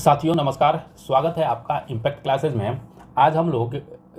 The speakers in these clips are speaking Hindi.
साथियों नमस्कार, स्वागत है आपका इम्पैक्ट क्लासेज में। आज हम लोग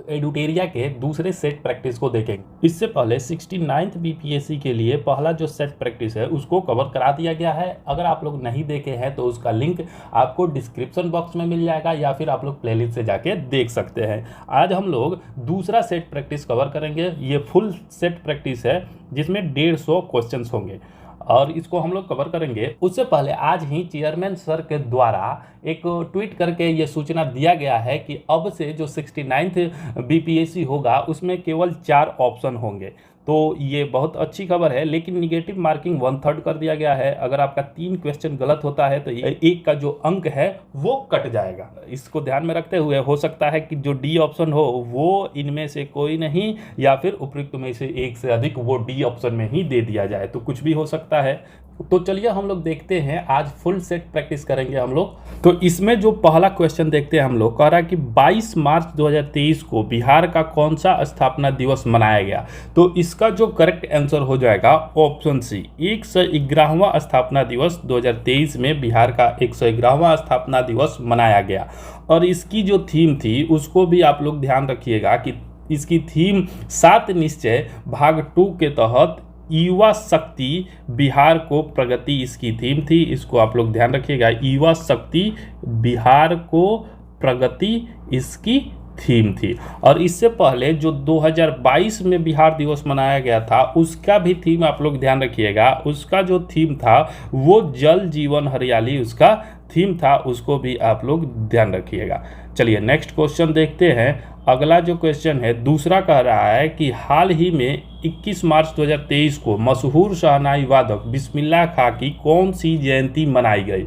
एडुटेरिया के दूसरे सेट प्रैक्टिस को देखेंगे। इससे पहले 69th बीपीएससी के लिए पहला जो सेट प्रैक्टिस है उसको कवर करा दिया गया है। अगर आप लोग नहीं देखे हैं तो उसका लिंक आपको डिस्क्रिप्शन बॉक्स में मिल जाएगा या फिर आप लोग प्लेलिस्ट से जाके देख सकते हैं। आज हम लोग दूसरा सेट प्रैक्टिस कवर करेंगे। ये फुल सेट प्रैक्टिस है जिसमें 150 क्वेश्चन होंगे और इसको हम लोग कवर करेंगे। उससे पहले आज ही चेयरमैन सर के द्वारा एक ट्वीट करके ये सूचना दिया गया है कि अब से जो 69th बीपीएससी होगा उसमें केवल 4 ऑप्शन होंगे। तो ये बहुत अच्छी खबर है, लेकिन निगेटिव मार्किंग 1/3 कर दिया गया है। अगर आपका 3 क्वेश्चन गलत होता है तो एक का जो अंक है वो कट जाएगा। इसको ध्यान में रखते हुए हो सकता है कि जो डी ऑप्शन हो वो इनमें से कोई नहीं या फिर उपयुक्त में से एक से अधिक वो डी ऑप्शन में ही दे दिया जाए, तो कुछ भी हो सकता है। तो चलिए हम लोग देखते हैं, आज फुल सेट प्रैक्टिस करेंगे हम लोग। तो इसमें जो पहला क्वेश्चन देखते हैं हम लोग, कह रहा है कि 22 मार्च 2023 को बिहार का कौन सा स्थापना दिवस मनाया गया। तो इसका जो करेक्ट आंसर हो जाएगा ऑप्शन सी, 111वां स्थापना दिवस 2023 में बिहार का 111वां स्थापना दिवस मनाया गया। और इसकी जो थीम थी उसको भी आप लोग ध्यान रखिएगा कि इसकी थीम 7 निश्चय भाग 2 के तहत युवा शक्ति बिहार को प्रगति इसकी थीम थी। इसको आप लोग ध्यान रखिएगा, युवा शक्ति बिहार को प्रगति इसकी थीम थी। और इससे पहले जो 2022 में बिहार दिवस मनाया गया था उसका भी थीम आप लोग ध्यान रखिएगा। उसका जो थीम था वो जल जीवन हरियाली उसका थीम था, उसको भी आप लोग ध्यान रखिएगा। चलिए नेक्स्ट क्वेश्चन देखते हैं। अगला जो क्वेश्चन है दूसरा कह रहा है कि हाल ही में 21 मार्च 2023 को मशहूर शहनाई वादक बिस्मिल्लाह खां की कौन सी जयंती मनाई गई।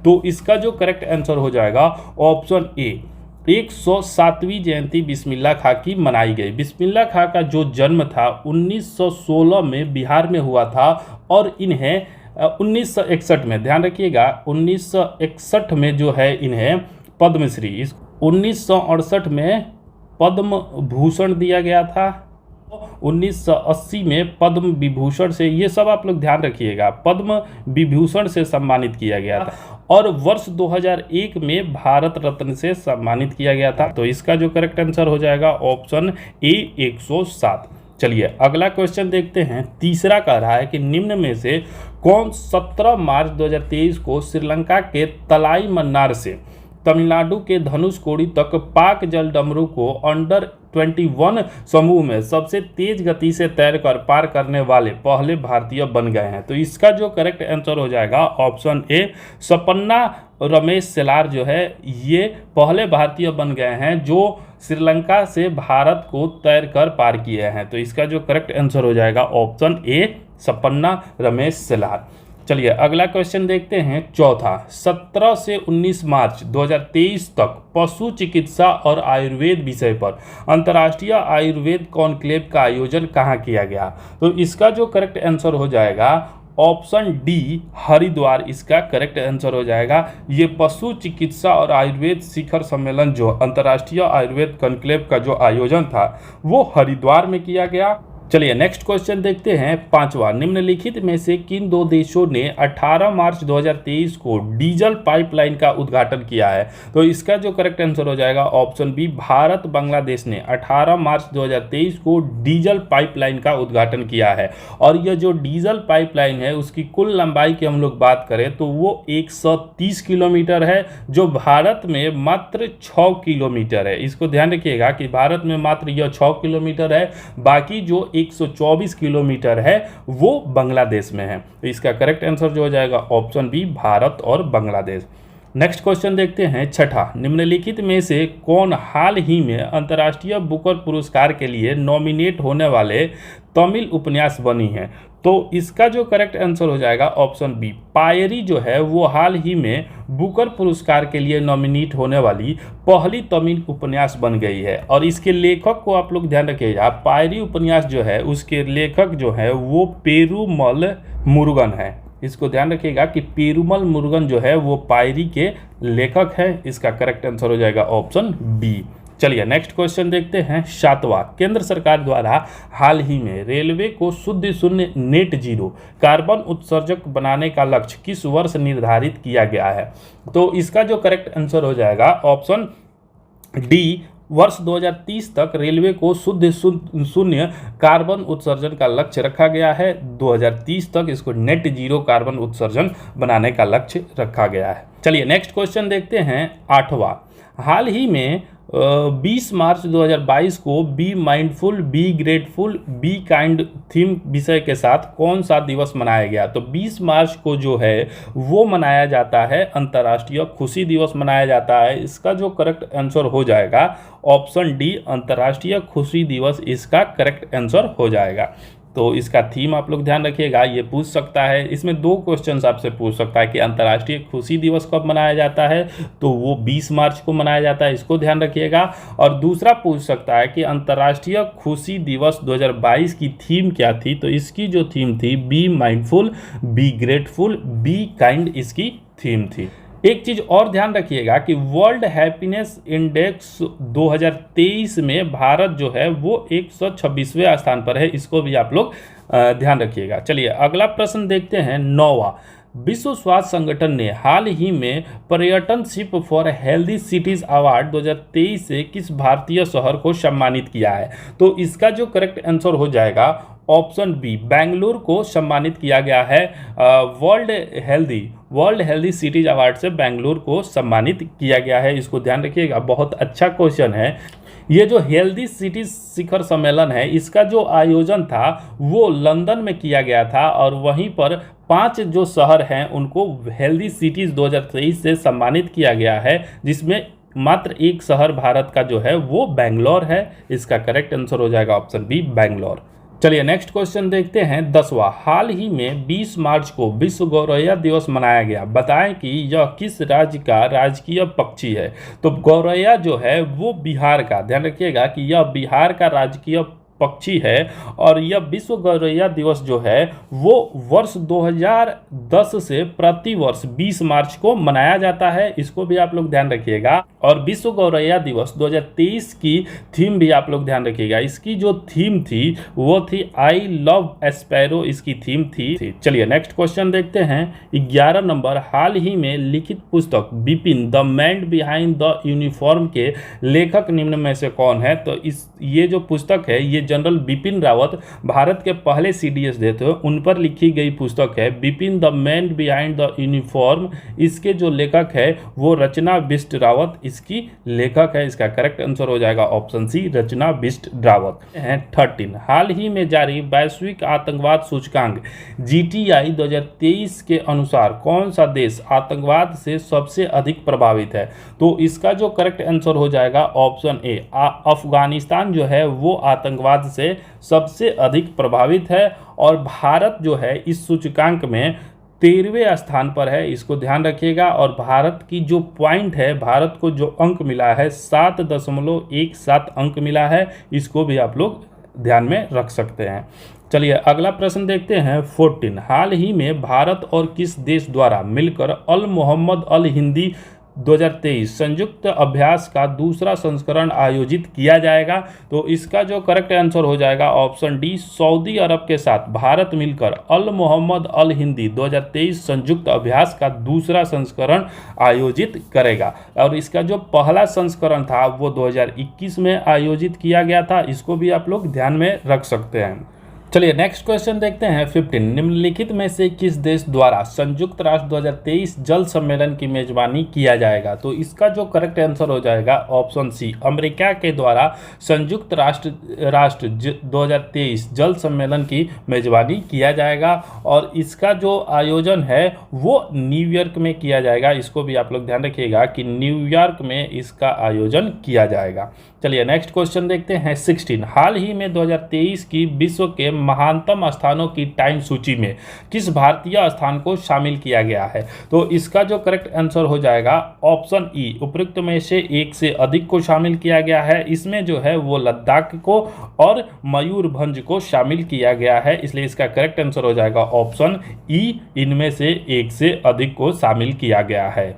तो इसका जो करेक्ट आंसर हो जाएगा ऑप्शन ए, 107वीं जयंती बिस्मिल्लाह खां की मनाई गई। बिस्मिल्लाह खां का जो जन्म था 1916 में बिहार में हुआ था और इन्हें 1961 में, ध्यान रखिएगा 1961 में जो है इन्हें पद्मश्री, 1968 में पद्म भूषण दिया गया था, 1980 में पद्म विभूषण से, ये सब आप लोग ध्यान रखिएगा, पद्म विभूषण से सम्मानित किया गया था। और वर्ष 2001 में भारत रत्न से सम्मानित किया गया था। तो इसका जो करेक्ट आंसर हो जाएगा ऑप्शन ए, 107। चलिए अगला क्वेश्चन देखते हैं। तीसरा कह रहा है कि निम्न में से कौन 17 मार्च 2023 को श्रीलंका के तलाई मन्नार से तमिलनाडु के धनुषकोडी तक पाक जल डमरू को अंडर 21 समूह में सबसे तेज गति से तैरकर पार करने वाले पहले भारतीय बन गए हैं। तो इसका जो करेक्ट आंसर हो जाएगा ऑप्शन ए, सपन्ना रमेश सेलार जो है ये पहले भारतीय बन गए हैं जो श्रीलंका से भारत को तैरकर पार किए हैं। तो इसका जो करेक्ट आंसर हो जाएगा ऑप्शन ए, सपन्ना रमेश सेलार। चलिए अगला क्वेश्चन देखते हैं। चौथा, 17 से 19 मार्च 2023 तक पशु चिकित्सा और आयुर्वेद विषय पर अंतर्राष्ट्रीय आयुर्वेद कॉन्क्लेव का आयोजन कहाँ किया गया। तो इसका जो करेक्ट आंसर हो जाएगा ऑप्शन डी, हरिद्वार इसका करेक्ट आंसर हो जाएगा। ये पशु चिकित्सा और आयुर्वेद शिखर सम्मेलन जो अंतर्राष्ट्रीय आयुर्वेद कॉन्क्लेव का जो आयोजन था वो हरिद्वार में किया गया। चलिए नेक्स्ट क्वेश्चन देखते हैं। पांचवा, निम्नलिखित में से किन 2 देशों ने 18 मार्च 2023 को डीजल पाइपलाइन का उद्घाटन किया है। तो इसका जो करेक्ट आंसर हो जाएगा ऑप्शन बी, भारत बांग्लादेश ने 18 मार्च 2023 को डीजल पाइपलाइन का उद्घाटन किया है। और यह जो डीजल पाइपलाइन है उसकी कुल लंबाई की हम लोग बात करें तो वो 130 किलोमीटर है, जो भारत में मात्र 6 किलोमीटर है। इसको ध्यान रखिएगा कि भारत में मात्र यह 6 किलोमीटर है, बाकी जो 124 किलोमीटर है वो बांग्लादेश में है। तो इसका करेक्ट आंसर जो हो जाएगा ऑप्शन बी, भारत और बांग्लादेश। नेक्स्ट क्वेश्चन देखते हैं। छठा, निम्नलिखित में से कौन हाल ही में अंतर्राष्ट्रीय बुकर पुरस्कार के लिए नॉमिनेट होने वाले तमिल उपन्यास बनी है। तो इसका जो करेक्ट आंसर हो जाएगा ऑप्शन बी, पायरी जो है वो हाल ही में बुकर पुरस्कार के लिए नॉमिनेट होने वाली पहली तमिल उपन्यास बन गई है। और इसके लेखक को आप लोग ध्यान रखिएगा, पायरी उपन्यास जो है उसके लेखक जो है वो पेरुमल मुरुगन है। इसको ध्यान रखिएगा कि पेरुमल मुरुगन जो है वो पायरी के लेखक है। इसका करेक्ट आंसर हो जाएगा ऑप्शन बी। चलिए नेक्स्ट क्वेश्चन देखते हैं 7वां। केंद्र सरकार द्वारा हाल ही में रेलवे को शुद्ध शून्य नेट जीरो कार्बन उत्सर्जक बनाने का लक्ष्य किस वर्ष निर्धारित किया गया है? तो इसका जो करेक्ट आंसर हो जाएगा ऑप्शन डी, वर्ष 2030 तक रेलवे को शुद्ध शून्य कार्बन उत्सर्जन का लक्ष्य रखा गया है। 2030 तक इसको नेट जीरो कार्बन उत्सर्जन बनाने का लक्ष्य रखा गया है। चलिए नेक्स्ट क्वेश्चन देखते हैं 8वां। हाल ही में 20 मार्च 2022 को be mindful, be grateful, be kind theme विषय के साथ कौन सा दिवस मनाया गया? तो 20 मार्च को जो है वो मनाया जाता है अंतर्राष्ट्रीय खुशी दिवस मनाया जाता है। इसका जो करेक्ट आंसर हो जाएगा ऑप्शन डी, अंतर्राष्ट्रीय खुशी दिवस इसका करेक्ट आंसर हो जाएगा। तो इसका थीम आप लोग ध्यान रखिएगा, ये पूछ सकता है, इसमें 2 क्वेश्चंस आपसे पूछ सकता है कि अंतर्राष्ट्रीय खुशी दिवस कब मनाया जाता है, तो वो 20 मार्च को मनाया जाता है, इसको ध्यान रखिएगा। और दूसरा पूछ सकता है कि अंतर्राष्ट्रीय खुशी दिवस 2022 की थीम क्या थी? तो इसकी जो थीम थी be mindful, be grateful, be kind इसकी थीम थी। एक चीज और ध्यान रखिएगा कि वर्ल्ड हैप्पीनेस इंडेक्स 2023 में भारत जो है वो 126वें स्थान पर है, इसको भी आप लोग ध्यान रखिएगा। चलिए अगला प्रश्न देखते हैं 9वां। विश्व स्वास्थ्य संगठन ने हाल ही में पर्यटनशिप फॉर हेल्दी सिटीज अवार्ड 2023 से किस भारतीय शहर को सम्मानित किया है? तो इसका जो करेक्ट आंसर हो जाएगा ऑप्शन बी, बेंगलुरु को सम्मानित किया गया है। वर्ल्ड हेल्दी सिटीज अवार्ड से बेंगलुरु को सम्मानित किया गया है, इसको ध्यान रखिएगा। बहुत अच्छा क्वेश्चन है। ये जो हेल्दी सिटीज शिखर सम्मेलन है इसका जो आयोजन था वो लंदन में किया गया था और वहीं पर 5 जो शहर हैं उनको हेल्दी सिटीज 2023 से सम्मानित किया गया है, जिसमें मात्र एक शहर भारत का जो है वो बेंगलोर है। इसका करेक्ट आंसर हो जाएगा ऑप्शन बी, बेंगलोर। चलिए नेक्स्ट क्वेश्चन देखते हैं 10वां। हाल ही में 20 मार्च को विश्व गौरैया दिवस मनाया गया, बताएं कि यह किस राज्य का राजकीय पक्षी है? तो गौरैया जो है वो बिहार का, ध्यान रखिएगा कि यह बिहार का राजकीय पक्षी है और यह विश्व गौरैया दिवस जो है वो वर्ष 2010 से प्रति वर्ष 20 मार्च को मनाया जाता है, इसको भी आप लोग ध्यान रखिएगा। और विश्व गौरैया दिवस 2023 की थीम भी आप लोग ध्यान रखिएगा। इसकी जो थीम थी वो थी आई लव एस्पैरो, इसकी थीम थी। चलिए नेक्स्ट क्वेश्चन देखते हैं 11 नंबर। हाल ही में लिखित पुस्तक Bipin the man behind the uniform के लेखक निम्न में से कौन है? तो ये जो पुस्तक है ये जनरल बिपिन रावत, भारत के पहले CDS थे, उन पर लिखी गई पुस्तक है Bipin the man behind the uniform. इसके जो लेखक है वो रचना बिष्ट रावत इसकी लेखक है। इसका करेक्ट आंसर हो जाएगा ऑप्शन सी, रचना बिष्ट रावत। 13 हाल ही में जारी वैश्विक आतंकवाद सूचकांक GTI 2023 के अनुसार कौन सा देश आतंकवाद से सबसे अधिक प्रभावित है? तो इसका जो करेक्ट आंसर हो जाएगा ऑप्शन ए, अफगानिस्तान जो है वो आतंकवाद से सबसे अधिक प्रभावित है और भारत जो है इस सूचकांक में 13वें स्थान पर है, इसको ध्यान रखिएगा। और भारत की जो पॉइंट है, भारत को जो अंक मिला है 7.17 अंक मिला है, इसको भी आप लोग ध्यान में रख सकते हैं। चलिए अगला प्रश्न देखते हैं 14। हाल ही में भारत और किस देश द्वारा मिलकर अल मोहम्मद अल हिंदी 2023 संयुक्त अभ्यास का दूसरा संस्करण आयोजित किया जाएगा? तो इसका जो करेक्ट आंसर हो जाएगा ऑप्शन डी, सऊदी अरब के साथ भारत मिलकर अल मोहम्मद अल हिंदी 2023 संयुक्त अभ्यास का दूसरा संस्करण आयोजित करेगा। और इसका जो पहला संस्करण था वो 2021 में आयोजित किया गया था, इसको भी आप लोग ध्यान में रख सकते हैं। चलिए नेक्स्ट क्वेश्चन देखते हैं 15। निम्नलिखित में से किस देश द्वारा संयुक्त राष्ट्र 2023 जल सम्मेलन की मेजबानी किया जाएगा? तो इसका जो करेक्ट आंसर हो जाएगा ऑप्शन सी, अमेरिका के द्वारा संयुक्त राष्ट्र 2023 जल सम्मेलन की मेजबानी किया जाएगा और इसका जो आयोजन है वो न्यूयॉर्क में किया जाएगा। इसको भी आप लोग ध्यान रखिएगा कि न्यूयॉर्क में इसका आयोजन किया जाएगा। चलिए नेक्स्ट क्वेश्चन देखते हैं 16। हाल ही में 2023 की विश्व के महानतम स्थानों की टाइम सूची में किस भारतीय स्थान को शामिल किया गया है? तो इसका जो करेक्ट आंसर हो जाएगा ऑप्शन ई, उपरोक्त में से एक से अधिक को शामिल किया गया है। इसमें जो है वो लद्दाख को और मयूरभंज को शामिल किया गया है, इसलिए इसका करेक्ट आंसर हो जाएगा ऑप्शन ई, इनमें से एक से अधिक को शामिल किया गया है।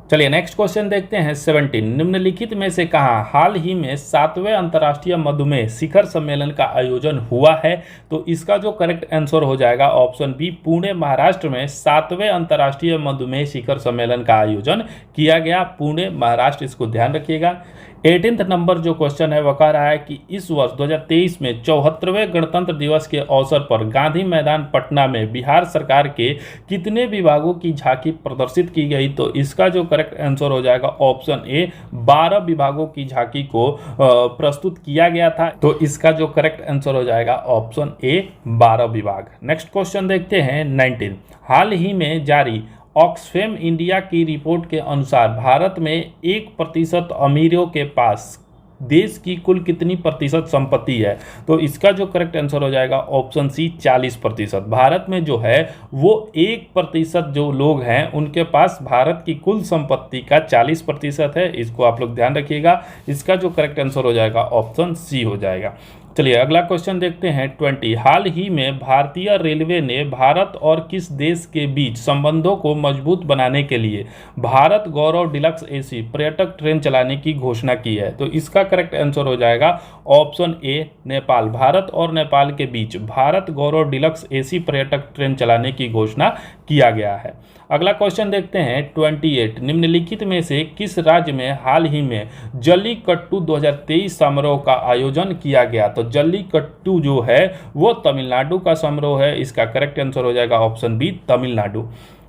चलिए नेक्स्ट क्वेश्चन देखते हैं 17। निम्नलिखित में से कहाँ हाल ही में 7वें अंतर्राष्ट्रीय मधुमेह शिखर सम्मेलन का आयोजन हुआ है? तो इसका जो करेक्ट आंसर हो जाएगा ऑप्शन बी, पुणे महाराष्ट्र में 7वें अंतर्राष्ट्रीय मधुमेह शिखर सम्मेलन का आयोजन किया गया, पुणे महाराष्ट्र, इसको ध्यान रखिएगा। 18 नंबर जो क्वेश्चन है वह कह रहा है कि इस वर्ष 2023 में 74वें गणतंत्र दिवस के अवसर पर गांधी मैदान पटना में बिहार सरकार के कितने विभागों की झांकी प्रदर्शित की गई? तो इसका जो करेक्ट आंसर हो जाएगा ऑप्शन ए, 12 विभागों की झांकी को प्रस्तुत किया गया था। तो इसका जो करेक्ट आंसर हो जाएगा ऑप्शन ए, 12 विभाग। नेक्स्ट क्वेश्चन देखते हैं 19। हाल ही में जारी ऑक्सफैम इंडिया की रिपोर्ट के अनुसार भारत में 1% अमीरों के पास देश की कुल कितनी प्रतिशत संपत्ति है? तो इसका जो करेक्ट आंसर हो जाएगा ऑप्शन सी, 40%। भारत में जो है वो 1% जो लोग हैं उनके पास भारत की कुल संपत्ति का 40% है, इसको आप लोग ध्यान रखिएगा। इसका जो करेक्ट आंसर हो जाएगा ऑप्शन सी हो जाएगा। चलिए अगला क्वेश्चन देखते हैं 20। हाल ही में भारतीय रेलवे ने भारत और किस देश के बीच संबंधों को मजबूत बनाने के लिए भारत गौरव डिलक्स एसी पर्यटक ट्रेन चलाने की घोषणा की है? तो इसका करेक्ट आंसर हो जाएगा ऑप्शन ए, नेपाल। भारत और नेपाल के बीच भारत गौरव डिलक्स एसी पर्यटक ट्रेन चलाने की घोषणा किया गया है। अगला क्वेश्चन देखते हैं 28। निम्नलिखित में से किस राज्य में हाल ही में जल्लीकट्टू 2023 समारोह का आयोजन किया गया? तो जल्लीकट्टू जो है वो तमिलनाडु का समारोह है, इसका करेक्ट आंसर हो जाएगा ऑप्शन बी, तमिलनाडु।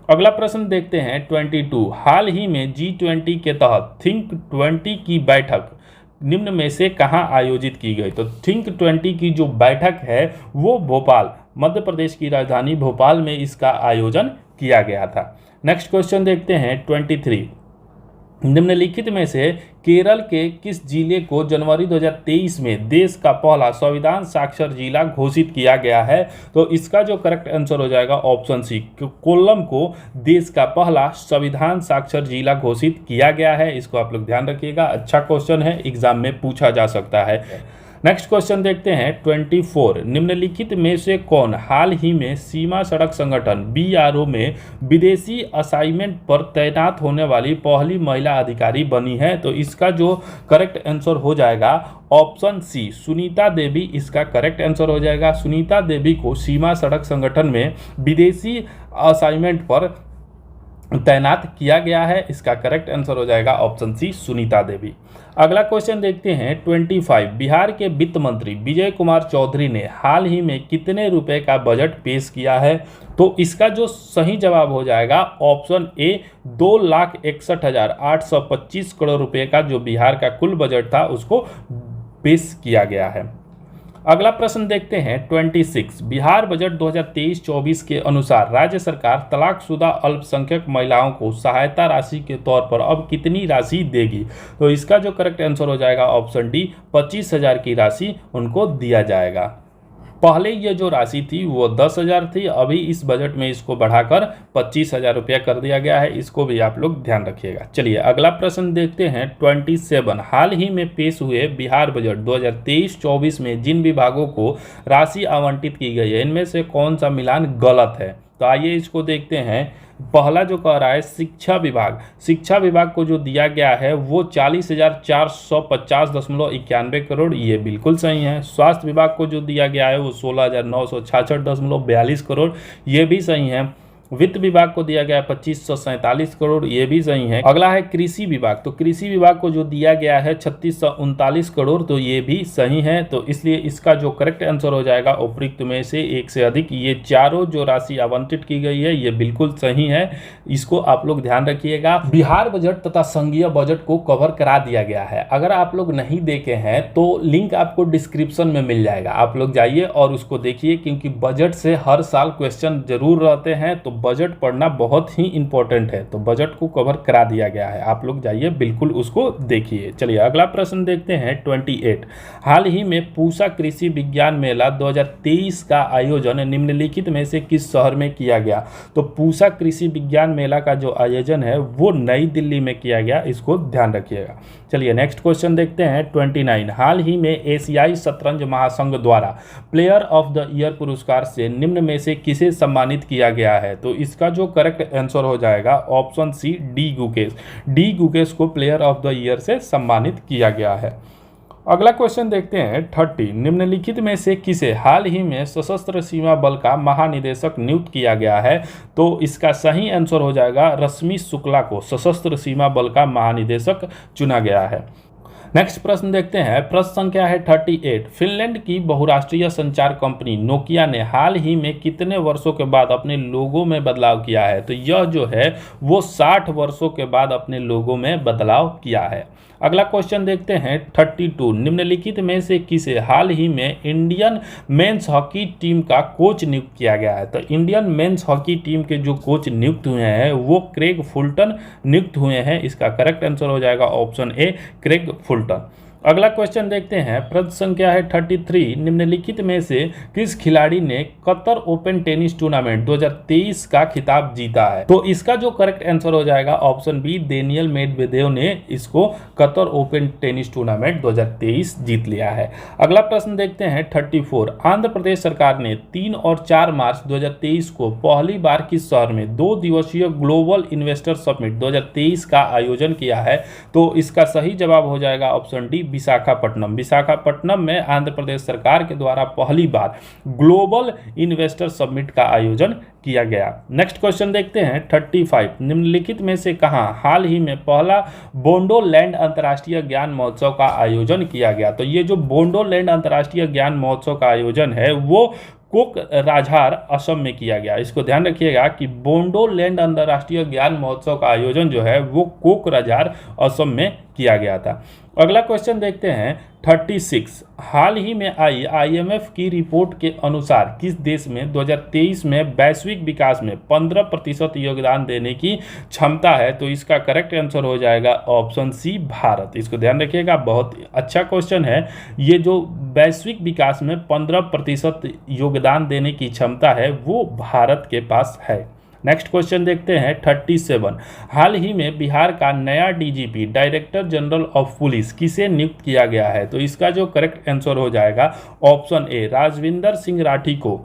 अगला प्रश्न देखते हैं 22। हाल ही में G20 के तहत थिंक 20 की बैठक निम्न में से कहाँ आयोजित की गई? तो थिंक 20 की जो बैठक है वो भोपाल, मध्य प्रदेश की राजधानी भोपाल में इसका आयोजन किया गया था। नेक्स्ट क्वेश्चन देखते हैं 23। निम्नलिखित में से केरल के किस जिले को जनवरी 2023 में देश का पहला संविधान साक्षर जिला घोषित किया गया है? तो इसका जो करेक्ट आंसर हो जाएगा ऑप्शन सी, कोल्लम को देश का पहला संविधान साक्षर जिला घोषित किया गया है, इसको आप लोग ध्यान रखिएगा। अच्छा क्वेश्चन है, एग्जाम में पूछा जा सकता है। नेक्स्ट क्वेश्चन देखते हैं 24। निम्नलिखित में से कौन हाल ही में सीमा सड़क संगठन BRO में विदेशी असाइनमेंट पर तैनात होने वाली पहली महिला अधिकारी बनी है? तो इसका जो करेक्ट आंसर हो जाएगा ऑप्शन सी, सुनीता देवी, इसका करेक्ट आंसर हो जाएगा। सुनीता देवी को सीमा सड़क संगठन में विदेशी असाइनमेंट पर तैनात किया गया है, इसका करेक्ट आंसर हो जाएगा ऑप्शन सी, सुनीता देवी। अगला क्वेश्चन देखते हैं 25। बिहार के वित्त मंत्री विजय कुमार चौधरी ने हाल ही में कितने रुपए का बजट पेश किया है? तो इसका जो सही जवाब हो जाएगा ऑप्शन ए, 2,61,825 करोड़ रुपए का जो बिहार का कुल बजट था उसको पेश किया गया है। अगला प्रश्न देखते हैं 26। बिहार बजट 2023-24 के अनुसार राज्य सरकार तलाकशुदा अल्पसंख्यक महिलाओं को सहायता राशि के तौर पर अब कितनी राशि देगी? तो इसका जो करेक्ट आंसर हो जाएगा ऑप्शन डी, 25,000 की राशि उनको दिया जाएगा। पहले ये जो राशि थी वो 10,000 थी, अभी इस बजट में इसको बढ़ाकर 25,000 रुपया कर दिया गया है, इसको भी आप लोग ध्यान रखिएगा। चलिए अगला प्रश्न देखते हैं 27। हाल ही में पेश हुए बिहार बजट 2023-24 में जिन विभागों को राशि आवंटित की गई है इनमें से कौन सा मिलान गलत है? तो आइए इसको देखते हैं। पहला जो कह रहा है शिक्षा विभाग, शिक्षा विभाग को जो दिया गया है वो 40,450.91 करोड़, ये बिल्कुल सही है। स्वास्थ्य विभाग को जो दिया गया है वो 16,966.42 करोड़, ये भी सही है। वित्त विभाग को दिया गया है 2,547 करोड़, ये भी सही है। अगला है कृषि विभाग, तो कृषि विभाग को जो दिया गया है 3,639 करोड़, तो ये भी सही है। तो इसलिए इसका जो करेक्ट आंसर हो जाएगा उपयुक्त में से एक से अधिक, ये चारों जो राशि आवंटित की गई है ये बिल्कुल सही है, इसको आप लोग ध्यान रखिएगा। बिहार बजट तथा संघीय बजट को कवर करा दिया गया है। अगर आप लोग नहीं देखे हैं तो लिंक आपको डिस्क्रिप्शन में मिल जाएगा, आप लोग जाइए और उसको देखिए, क्योंकि बजट से हर साल क्वेश्चन जरूर रहते हैं, तो बजट पढ़ना बहुत ही इंपॉर्टेंट है। तो बजट को कवर करा दिया गया है, आप लोग जाइए बिल्कुल उसको देखिए। चलिए अगला प्रश्न देखते हैं 28। हाल ही में पूसा कृषि विज्ञान मेला 2023 का आयोजन निम्नलिखित में से किस शहर में किया गया? तो पूसा कृषि विज्ञान मेला का जो आयोजन है वो नई दिल्ली में किया गया, इसको ध्यान रखिएगा। चलिए नेक्स्ट क्वेश्चन देखते हैं 29। हाल ही में एशियाई शतरंज महासंघ द्वारा प्लेयर ऑफ द ईयर पुरस्कार से निम्न में से किसे सम्मानित किया गया है? तो इसका जो करेक्ट आंसर हो जाएगा option C, D Gukesh. D Gukesh को प्लेयर ऑफ द ईयर से सम्मानित किया गया है। अगला क्वेश्चन देखते हैं 30। निम्नलिखित में से किसे हाल ही में सशस्त्र सीमा बल का महानिदेशक नियुक्त किया गया है? तो इसका सही आंसर हो जाएगा रश्मि शुक्ला को सशस्त्र सीमा बल का महानिदेशक चुना गया है। नेक्स्ट प्रश्न देखते हैं, प्रश्न संख्या है 38। फिनलैंड की बहुराष्ट्रीय संचार कंपनी नोकिया ने हाल ही में कितने वर्षों के बाद अपने लोगो में बदलाव किया है? तो यह जो है वो 60 वर्षों के बाद अपने लोगो में बदलाव किया है। अगला क्वेश्चन देखते हैं 32। निम्नलिखित में से किसे हाल ही में इंडियन मेंस हॉकी टीम का कोच नियुक्त किया गया है? तो इंडियन मेंस हॉकी टीम के जो कोच नियुक्त हुए हैं वो क्रेग फुलटन नियुक्त हुए हैं। इसका करेक्ट आंसर हो जाएगा ऑप्शन ए, क्रेग फुलटन। अगला क्वेश्चन देखते हैं, प्रश्न संख्या है 33। निम्नलिखित में से किस खिलाड़ी ने कतर ओपन टेनिस टूर्नामेंट 2023 का खिताब जीता है? तो इसका जो करेक्ट आंसर हो जाएगा ऑप्शन बी, डेनियल मेडवेदेव ने इसको कतर ओपन टेनिस टूर्नामेंट 2023 जीत लिया है। अगला प्रश्न देखते हैं 34। आंध्र प्रदेश सरकार ने 3 और 4 मार्च 2023 को पहली बार किस शहर में 2 दिवसीय ग्लोबल इन्वेस्टर समिट 2023 का आयोजन किया है? तो इसका सही जवाब हो जाएगा ऑप्शन डी, विशाखापट्टनम। विशाखापट्टनम में आंध्र प्रदेश सरकार के द्वारा पहली बार ग्लोबल इन्वेस्टर समिट का आयोजन किया गया। नेक्स्ट क्वेश्चन देखते हैं 35। निम्नलिखित में से कहां हाल ही में पहला बोडोलैंड अंतर्राष्ट्रीय ज्ञान महोत्सव का आयोजन किया गया? तो ये जो बोडोलैंड अंतर्राष्ट्रीय ज्ञान महोत्सव का आयोजन है वो कोकराझार असम में किया गया। इसको ध्यान रखिएगा कि बोडोलैंड अंतर्राष्ट्रीय ज्ञान महोत्सव का आयोजन जो है वो कोकराझार असम में किया गया था। अगला क्वेश्चन देखते हैं 36। हाल ही में आई IMF की रिपोर्ट के अनुसार किस देश में 2023 में वैश्विक विकास में 15% योगदान देने की क्षमता है? तो इसका करेक्ट आंसर हो जाएगा ऑप्शन सी, भारत। इसको ध्यान रखिएगा, बहुत अच्छा क्वेश्चन है। ये जो वैश्विक विकास में 15% योगदान देने की क्षमता है वो भारत के पास है। नेक्स्ट क्वेश्चन देखते हैं 37। हाल ही में बिहार का नया DGP director general of police किसे नियुक्त किया गया है? तो इसका जो करेक्ट आंसर हो जाएगा ऑप्शन ए, राजविंदर सिंह राठी को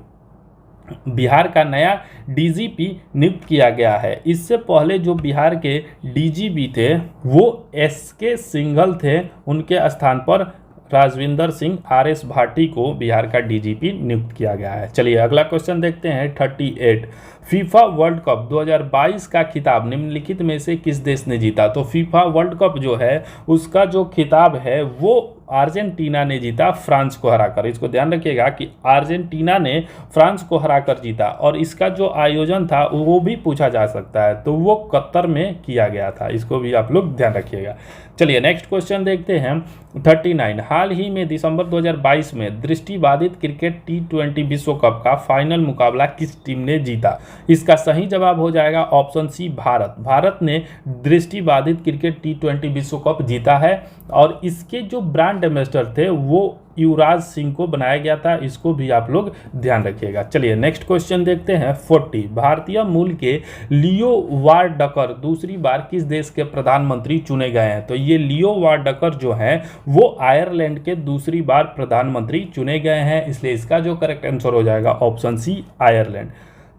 बिहार का नया DGP नियुक्त किया गया है। इससे पहले जो बिहार के DGP थे वो SK सिंघल थे, उनके स्थान पर राजविंदर सिंह RS भाटी को बिहार का DGP नियुक्त किया गया है। चलिए अगला क्वेश्चन देखते हैं 38। फीफा वर्ल्ड कप 2022 का खिताब निम्नलिखित में से किस देश ने जीता? तो फीफा वर्ल्ड कप जो है उसका जो खिताब है वो अर्जेंटीना ने जीता, फ्रांस को हराकर। इसको ध्यान रखिएगा कि अर्जेंटीना ने फ्रांस को हराकर जीता और इसका जो आयोजन था वो भी पूछा जा सकता है, तो वो कतर में किया गया था। इसको भी आप लोग ध्यान रखिएगा। चलिए नेक्स्ट क्वेश्चन देखते हैं 39। हाल ही में दिसंबर 2022 में दृष्टिबाधित क्रिकेट T20 विश्व कप का फाइनल मुकाबला किस टीम ने जीता? इसका सही जवाब हो जाएगा ऑप्शन सी, भारत। भारत ने दृष्टिबाधित क्रिकेट T20 विश्व कप जीता है और इसके जो ब्रांड एम्बेसडर थे वो युवराज सिंह को बनाया गया था। इसको भी आप लोग ध्यान रखिएगा। चलिए नेक्स्ट क्वेश्चन देखते हैं 40। भारतीय मूल के लियो वारडकर दूसरी बार किस देश के प्रधानमंत्री चुने गए हैं? तो ये लियो वारडकर जो हैं वो आयरलैंड के दूसरी बार प्रधानमंत्री चुने गए हैं, इसलिए इसका जो करेक्ट आंसर हो जाएगा option C, Ireland.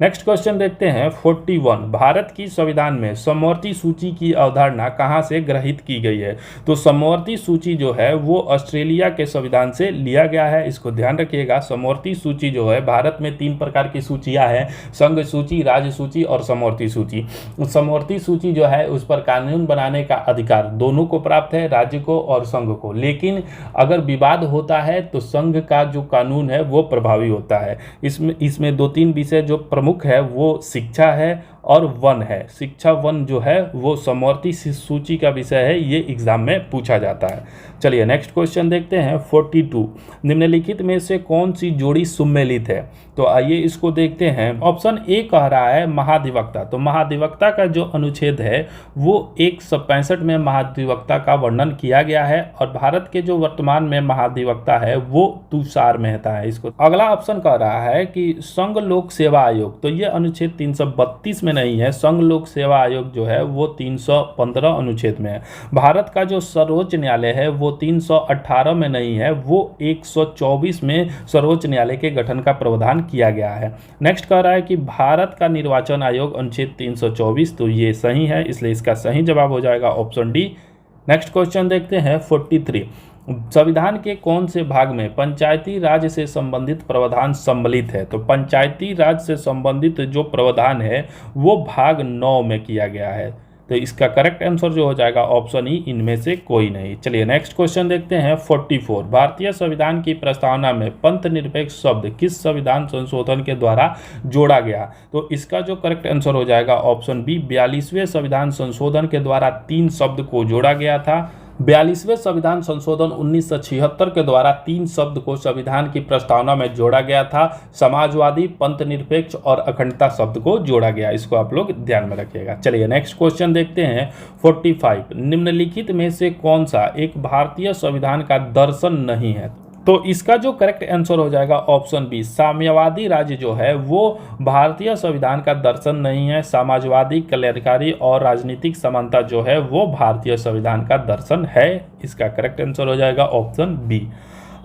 Next question देखते हैं 41। भारत की संविधान में समवर्ती सूची की अवधारणा कहां से ग्रहित की गई है? तो समवर्ती सूची जो है वो ऑस्ट्रेलिया के संविधान से लिया गया है। इसको ध्यान रखिएगा। समवर्ती सूची जो है, भारत में 3 प्रकार की सूचियां हैं, संघ सूची, राज्य सूची और समवर्ती सूची। समवर्ती सूची जो है उस पर कानून बनाने का अधिकार दोनों को प्राप्त है, राज्य को और संघ को। लेकिन अगर विवाद होता है तो संघ का जो कानून है वो प्रभावी होता है। इसमें 2-3 विषय जो प्रमुख है वो शिक्षा है और वन है। शिक्षा वन जो है वो समवर्ती सूची का विषय है, ये एग्जाम में पूछा जाता है। चलिए नेक्स्ट क्वेश्चन देखते हैं 42। निम्नलिखित में से कौन सी जोड़ी सुमेलित है? तो आइए इसको देखते हैं। ऑप्शन ए कह रहा है महाधिवक्ता। तो महाधिवक्ता का जो अनुच्छेद है वो 165 में महाधिवक्ता का वर्णन किया गया है और भारत के जो वर्तमान में महाधिवक्ता है वो तुषार मेहता है। इसको अगला ऑप्शन कह रहा है कि संघ लोक सेवा आयोग। तो ये अनुच्छेद 332 में में नहीं है, संघ लोक सेवा आयोग जो है वो 315 अनुच्छेद में है। भारत का जो सर्वोच्च न्यायालय है वो 318 में नहीं है, वो 124 में सर्वोच्च न्यायालय के गठन का प्रावधान किया गया है। नेक्स्ट कह रहा है कि भारत का निर्वाचन आयोग अनुच्छेद 324, तो ये सही है, इसलिए इसका सही जवाब हो जाएगा ऑप्शन डी। नेक्स्ट क्वेश्चन देखते हैं 43। संविधान के कौन से भाग में पंचायती राज से संबंधित प्रावधान सम्मिलित है? तो पंचायती राज से संबंधित जो प्रावधान है वो भाग 9 में किया गया है, तो इसका करेक्ट आंसर जो हो जाएगा ऑप्शन ई, इनमें से कोई नहीं। चलिए नेक्स्ट क्वेश्चन देखते हैं 44। भारतीय संविधान की प्रस्तावना में पंथ निरपेक्ष शब्द किस संविधान संशोधन के द्वारा जोड़ा गया? तो इसका जो करेक्ट आंसर हो जाएगा ऑप्शन बी, 42वें संविधान संशोधन के द्वारा 3 शब्द को जोड़ा गया था। 42वें संविधान संशोधन 1976 के द्वारा 3 शब्द को संविधान की प्रस्तावना में जोड़ा गया था। समाजवादी, पंथ निरपेक्ष और अखंडता शब्द को जोड़ा गया, इसको आप लोग ध्यान में रखिएगा। चलिए नेक्स्ट क्वेश्चन देखते हैं 45। निम्नलिखित में से कौन सा एक भारतीय संविधान का दर्शन नहीं है? तो इसका जो करेक्ट आंसर हो जाएगा ऑप्शन बी, साम्यवादी राज्य जो है वो भारतीय संविधान का दर्शन नहीं है। समाजवादी, कल्याणकारी और राजनीतिक समानता जो है वो भारतीय संविधान का दर्शन है, इसका करेक्ट आंसर हो जाएगा ऑप्शन बी।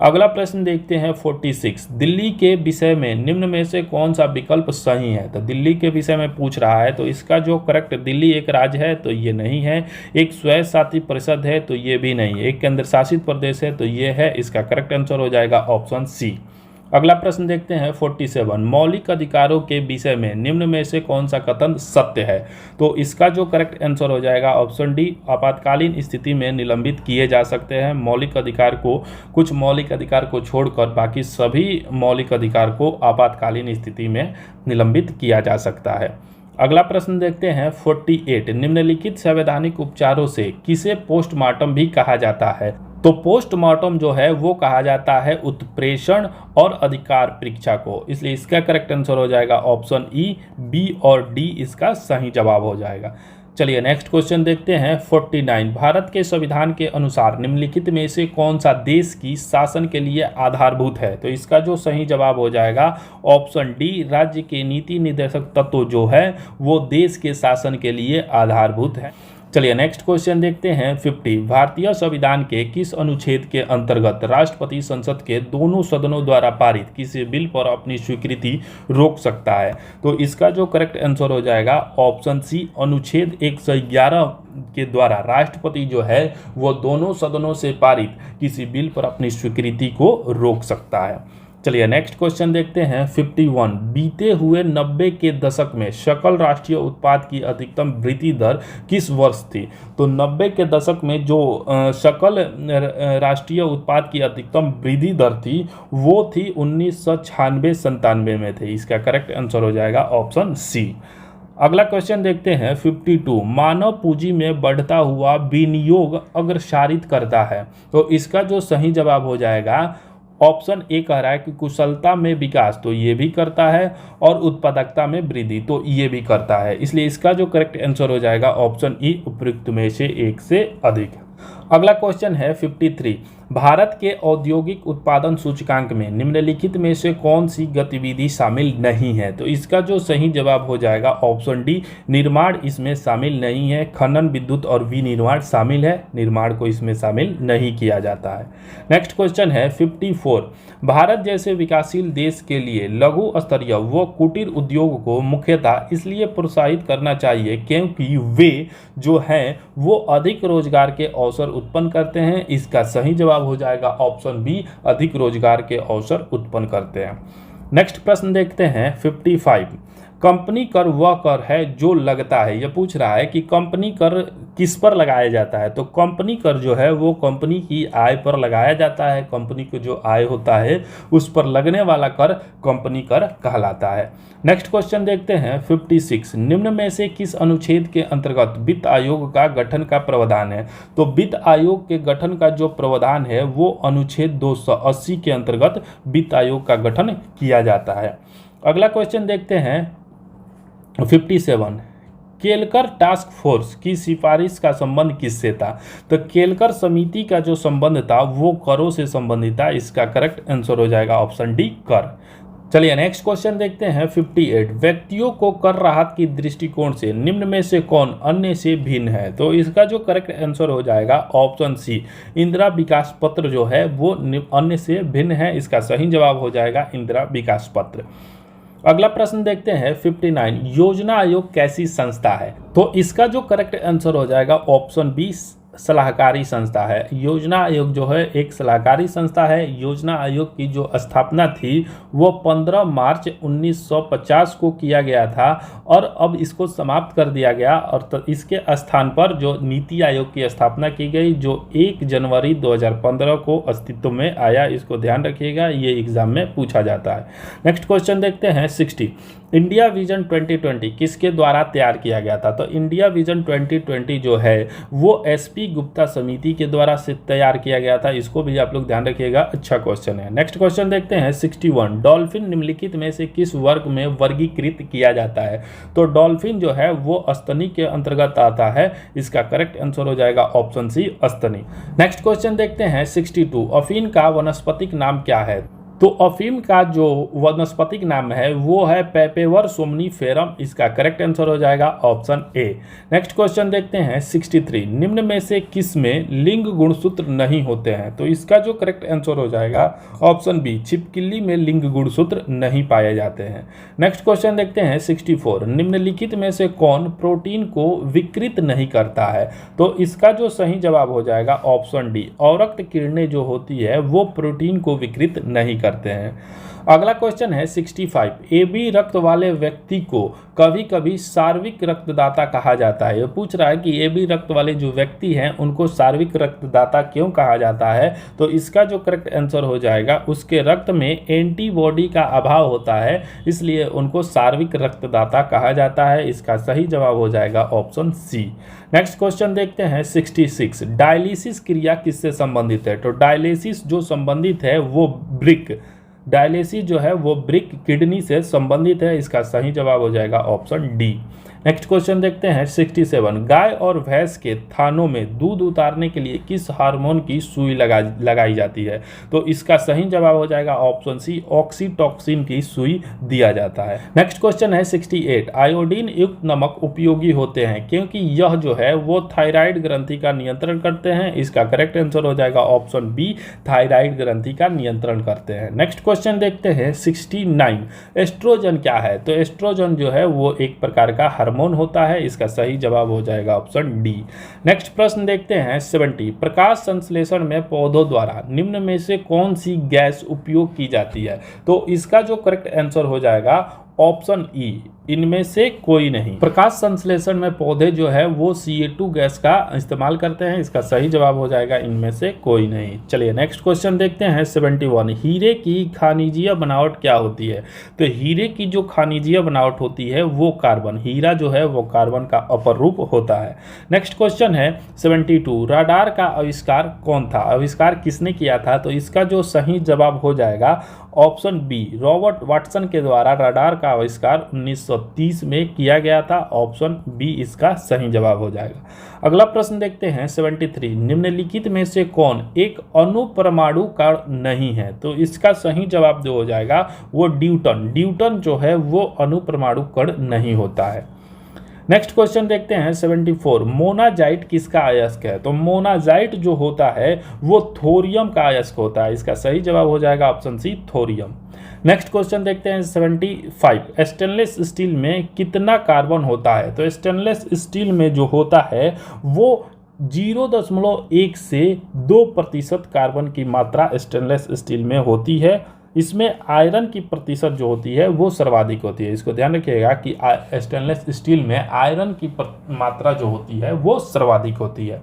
अगला प्रश्न देखते हैं 46। दिल्ली के विषय में निम्न में से कौन सा विकल्प सही है? तो दिल्ली के विषय में पूछ रहा है, तो इसका जो करेक्ट, दिल्ली एक राज्य है तो ये नहीं है, एक स्वयं परिषद है तो ये भी नहीं है, एक केंद्र शासित प्रदेश है तो ये है, इसका करेक्ट आंसर हो जाएगा ऑप्शन सी। अगला प्रश्न देखते हैं 47। मौलिक अधिकारों के विषय में निम्न में से कौन सा कथन सत्य है? तो इसका जो करेक्ट आंसर हो जाएगा ऑप्शन डी, आपातकालीन स्थिति में निलंबित किए जा सकते हैं मौलिक अधिकार को, कुछ मौलिक अधिकार को छोड़कर बाकी सभी मौलिक अधिकार को आपातकालीन स्थिति में निलंबित किया जा सकता है। अगला प्रश्न देखते हैं 48। निम्नलिखित संवैधानिक उपचारों से किसे पोस्टमार्टम भी कहा जाता है? तो पोस्टमार्टम जो है वो कहा जाता है उत्प्रेषण और अधिकार परीक्षा को, इसलिए इसका करेक्ट आंसर हो जाएगा ऑप्शन ई, बी और डी इसका सही जवाब हो जाएगा। चलिए नेक्स्ट क्वेश्चन देखते हैं 49। भारत के संविधान के अनुसार निम्नलिखित में से कौन सा देश की शासन के लिए आधारभूत है? तो इसका जो सही जवाब हो जाएगा ऑप्शन डी, राज्य के नीति निर्देशक तत्व जो है वो देश के शासन के लिए आधारभूत है। चलिए नेक्स्ट क्वेश्चन देखते हैं 50। भारतीय संविधान के किस अनुच्छेद के अंतर्गत राष्ट्रपति संसद के दोनों सदनों द्वारा पारित किसी बिल पर अपनी स्वीकृति रोक सकता है? तो इसका जो करेक्ट आंसर हो जाएगा ऑप्शन सी, अनुच्छेद 111 के द्वारा राष्ट्रपति जो है वो दोनों सदनों से पारित किसी बिल पर अपनी स्वीकृति को रोक सकता है। चलिए नेक्स्ट क्वेश्चन देखते हैं 51। बीते हुए 90 के दशक में सकल राष्ट्रीय उत्पाद की अधिकतम वृद्धि दर किस वर्ष थी? तो 90 के दशक में जो सकल राष्ट्रीय उत्पाद की अधिकतम वृद्धि दर थी वो थी 1996-97 में थे, इसका करेक्ट आंसर हो जाएगा ऑप्शन सी। अगला क्वेश्चन देखते हैं 52। मानव पूंजी में बढ़ता हुआ विनियोग अग्रसारित करता है, तो इसका जो सही जवाब हो जाएगा ऑप्शन ए कह रहा है कि कुशलता में विकास, तो ये भी करता है, और उत्पादकता में वृद्धि, तो ये भी करता है, इसलिए इसका जो करेक्ट आंसर हो जाएगा ऑप्शन ई, उपयुक्त में से एक से अधिक। अगला क्वेश्चन है 53। भारत के औद्योगिक उत्पादन सूचकांक में निम्नलिखित में से कौन सी गतिविधि शामिल नहीं है? तो इसका जो सही जवाब हो जाएगा ऑप्शन डी, निर्माण इसमें शामिल नहीं है। खनन, विद्युत और विनिर्माण शामिल है, निर्माण को इसमें शामिल नहीं किया जाता है। नेक्स्ट क्वेश्चन है 54। भारत जैसे विकासशील देश के लिए लघु स्तरीय व कुटीर उद्योग को मुख्यतः इसलिए प्रोत्साहित करना चाहिए क्योंकि वे जो हैं वो अधिक रोजगार के अवसर उत्पन्न करते हैं, इसका सही जवाब हो जाएगा ऑप्शन बी, अधिक रोजगार के अवसर उत्पन्न करते हैं। नेक्स्ट प्रश्न देखते हैं 55। कंपनी कर वह कर है जो लगता है, यह पूछ रहा है कि कंपनी कर किस पर लगाया जाता है? तो कंपनी कर जो है वो कंपनी की आय पर लगाया जाता है, कंपनी को जो आय होता है उस पर लगने वाला कर कंपनी कर कहलाता है। नेक्स्ट क्वेश्चन देखते हैं 56। निम्न में से किस अनुच्छेद के अंतर्गत वित्त आयोग का गठन का प्रावधान है? तो वित्त आयोग के गठन का जो प्रावधान है वो अनुच्छेद 280 के अंतर्गत वित्त आयोग का गठन किया जाता है। अगला क्वेश्चन देखते हैं 57। केलकर टास्क फोर्स की सिफारिश का संबंध किससे था? तो केलकर समिति का जो संबंध था वो करों से संबंधित था, इसका करेक्ट आंसर हो जाएगा ऑप्शन डी, कर। चलिए नेक्स्ट क्वेश्चन देखते हैं 58। व्यक्तियों को कर राहत की दृष्टिकोण से निम्न में से कौन अन्य से भिन्न है? तो इसका जो करेक्ट आंसर हो जाएगा ऑप्शन सी, इंदिरा विकास पत्र जो है वो अन्य से भिन्न है। इसका सही जवाब हो जाएगा इंदिरा विकास पत्र। अगला प्रश्न देखते हैं 59। योजना आयोग कैसी संस्था है? तो इसका जो करेक्ट आंसर हो जाएगा ऑप्शन बी, सलाहकारी संस्था है। योजना आयोग जो है एक सलाहकारी संस्था है। योजना आयोग की जो स्थापना थी वो 15 मार्च 1950 को किया गया था और अब इसको समाप्त कर दिया गया और इसके स्थान पर जो नीति आयोग की स्थापना की गई जो 1 जनवरी 2015 को अस्तित्व में आया। इसको ध्यान रखिएगा, ये एग्जाम में पूछा जाता है। नेक्स्ट क्वेश्चन देखते हैं 60। इंडिया विजन 2020 किसके द्वारा तैयार किया गया था? तो इंडिया विजन 2020 जो है वो एसपी गुप्ता समिति के द्वारा से तैयार किया गया था। इसको भी आप लोग ध्यान रखिएगा, अच्छा क्वेश्चन है। नेक्स्ट क्वेश्चन देखते हैं 61। डॉल्फिन निम्नलिखित में से किस वर्ग में वर्गीकृत किया जाता है? तो डॉल्फिन जो है वो स्तनी के अंतर्गत आता है। इसका करेक्ट आंसर हो जाएगा ऑप्शन सी, स्तनी। नेक्स्ट क्वेश्चन देखते हैं 62। अफीम का वनस्पतिक नाम क्या है? तो अफीम का जो वनस्पतिक नाम है वो है पेपेवर सोमनीफेरम। इसका करेक्ट आंसर हो जाएगा ऑप्शन ए। नेक्स्ट क्वेश्चन देखते हैं 63। निम्न में से किस में लिंग गुणसूत्र नहीं होते हैं? तो इसका जो करेक्ट आंसर हो जाएगा ऑप्शन बी, छिपकली में लिंग गुणसूत्र नहीं पाए जाते हैं। नेक्स्ट क्वेश्चन देखते हैं 64। निम्नलिखित में से कौन प्रोटीन को विकृत नहीं करता है? तो इसका जो सही जवाब हो जाएगा ऑप्शन डी, औरक्त किरणें जो होती है वो प्रोटीन को विकृत नहीं करते हैं। अगला क्वेश्चन है 65। एबी रक्त वाले व्यक्ति को कभी कभी सार्विक रक्तदाता कहा जाता है। ये पूछ रहा है कि एबी रक्त वाले जो व्यक्ति हैं उनको सार्विक रक्तदाता क्यों कहा जाता है? तो इसका जो करेक्ट आंसर हो जाएगा उसके रक्त में एंटीबॉडी का अभाव होता है, इसलिए उनको सार्विक रक्तदाता कहा जाता है। इसका सही जवाब हो जाएगा ऑप्शन सी। नेक्स्ट क्वेश्चन देखते हैं 66। डायलिसिस क्रिया किससे संबंधित है? तो डायलिसिस जो संबंधित है वो ब्रिक, डायलिसिस जो है वो ब्रिक किडनी से संबंधित है। इसका सही जवाब हो जाएगा ऑप्शन डी। नेक्स्ट क्वेश्चन देखते हैं 67। गाय और भैंस के थानों में दूध उतारने के लिए किस हार्मोन की सुई लगाई जाती है? तो इसका सही जवाब हो जाएगा ऑप्शन सी, ऑक्सीटॉक्सिन की सुई दिया जाता है। नेक्स्ट क्वेश्चन है 68। आयोडीन युक्त नमक उपयोगी होते हैं क्योंकि यह जो है वो थायराइड ग्रंथि का नियंत्रण करते हैं। इसका करेक्ट आंसर हो जाएगा ऑप्शन बी, थायराइड ग्रंथि का नियंत्रण करते हैं। नेक्स्ट क्वेश्चन देखते हैं 69। एस्ट्रोजन क्या है? तो एस्ट्रोजन जो है वो एक प्रकार का हार्मोन होता है। इसका सही जवाब हो जाएगा ऑप्शन डी। नेक्स्ट प्रश्न देखते हैं 70। प्रकाश संश्लेषण में पौधों द्वारा निम्न में से कौन सी गैस उपयोग की जाती है? तो इसका जो करेक्ट आंसर हो जाएगा ऑप्शन ई, इनमें से कोई नहीं। प्रकाश संश्लेषण में पौधे जो है वो CO2 गैस का इस्तेमाल करते हैं। इसका सही जवाब हो जाएगा इनमें से कोई नहीं। चलिए नेक्स्ट क्वेश्चन देखते हैं 71। हीरे की खनिजीय बनावट क्या होती है? तो हीरे की जो खनिजीय बनावट होती है वो कार्बन, हीरा जो है वो कार्बन का अपर रूप होता है। नेक्स्ट क्वेश्चन है 72। रडार का आविष्कार कौन था? आविष्कार किसने किया था? तो इसका जो सही जवाब हो जाएगा ऑप्शन बी, रॉबर्ट वाटसन के द्वारा रडार का आविष्कार 1930 में किया गया था। ऑप्शन बी इसका सही जवाब हो जाएगा। अगला प्रश्न देखते हैं 73। निम्नलिखित में से कौन एक अणुपरमाणु कण नहीं है? तो इसका सही जवाब जो हो जाएगा वो ड्यूटन, ड्यूटन जो है वो अणुपरमाणु कण नहीं होता है। नेक्स्ट क्वेश्चन देखते हैं 74। मोनाजाइट किसका अयस्क है? तो मोनाजाइट जो होता है वो थोरियम का अयस्क होता है। इसका सही जवाब हो जाएगा option C, thorium. Next question देखते हैं 75। स्टेनलेस स्टील में कितना कार्बन होता है? तो स्टेनलेस स्टील में जो होता है वो 0.1 से 2% कार्बन की मात्रा स्टेनलेस स्टील में होती है। इसमें आयरन की प्रतिशत जो होती है वो सर्वाधिक होती है। इसको ध्यान रखिएगा कि स्टेनलेस स्टील में आयरन की मात्रा जो होती है वो सर्वाधिक होती है।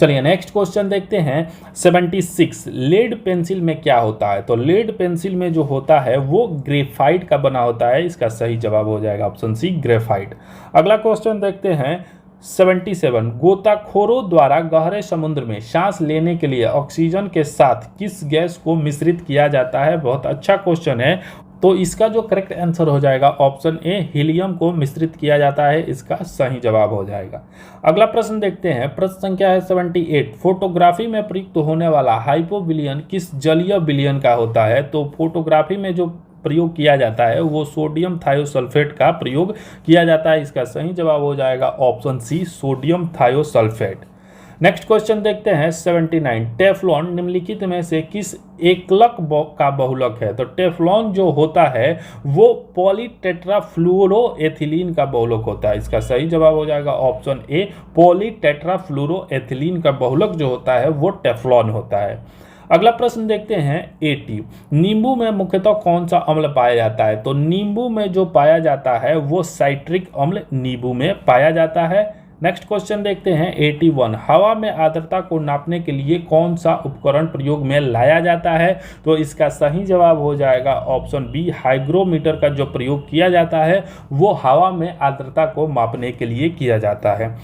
चलिए नेक्स्ट क्वेश्चन देखते हैं 76। लेड पेंसिल में क्या होता है? तो लेड पेंसिल में जो होता है वो ग्रेफाइट का बना होता है। इसका सही जवाब हो जाएगा ऑप्शन सी, ग्रेफाइट। अगला क्वेश्चन देखते हैं 77। गोताखोरों द्वारा गहरे समुद्र में सांस लेने के लिए ऑक्सीजन के साथ किस गैस को मिश्रित किया जाता है? बहुत अच्छा क्वेश्चन है। तो इसका जो करेक्ट आंसर हो जाएगा ऑप्शन ए, हीलियम को मिश्रित किया जाता है। इसका सही जवाब हो जाएगा। अगला प्रश्न देखते हैं, प्रश्न संख्या है 78। फोटोग्राफी में प्रयुक्त होने वाला हाइपोविलियन किस जलीय विलयन का होता है? तो फोटोग्राफी में जो प्रयोग किया जाता है वो सोडियम थायोसल्फेट का प्रयोग किया जाता है। इसका सही जवाब हो जाएगा option C, sodium thiosulphate. Next question देखते हैं 79। टेफ्लॉन निम्नलिखित में से किस एकलक का बहुलक है? तो टेफ्लॉन जो होता है वो पॉलीटेट्राफ्लूरोएथिलीन का बहुलक होता है। इसका सही जवाब हो जाएगा ऑप्शन ए, पॉलीटेट्राफ्लूरोएथिलीन का बहुलक जो होता है वो टेफ्लॉन होता है। अगला प्रश्न देखते हैं 80। नींबू में मुख्यतः कौन सा अम्ल पाया जाता है? तो नींबू में जो पाया जाता है वो साइट्रिक अम्ल नींबू में पाया जाता है। नेक्स्ट क्वेश्चन देखते हैं 81। हवा में आर्द्रता को नापने के लिए कौन सा उपकरण प्रयोग में लाया जाता है? तो इसका सही जवाब हो जाएगा ऑप्शन बी, हाइग्रोमीटर का जो प्रयोग किया जाता है वो हवा में आर्द्रता को मापने के लिए किया जाता है।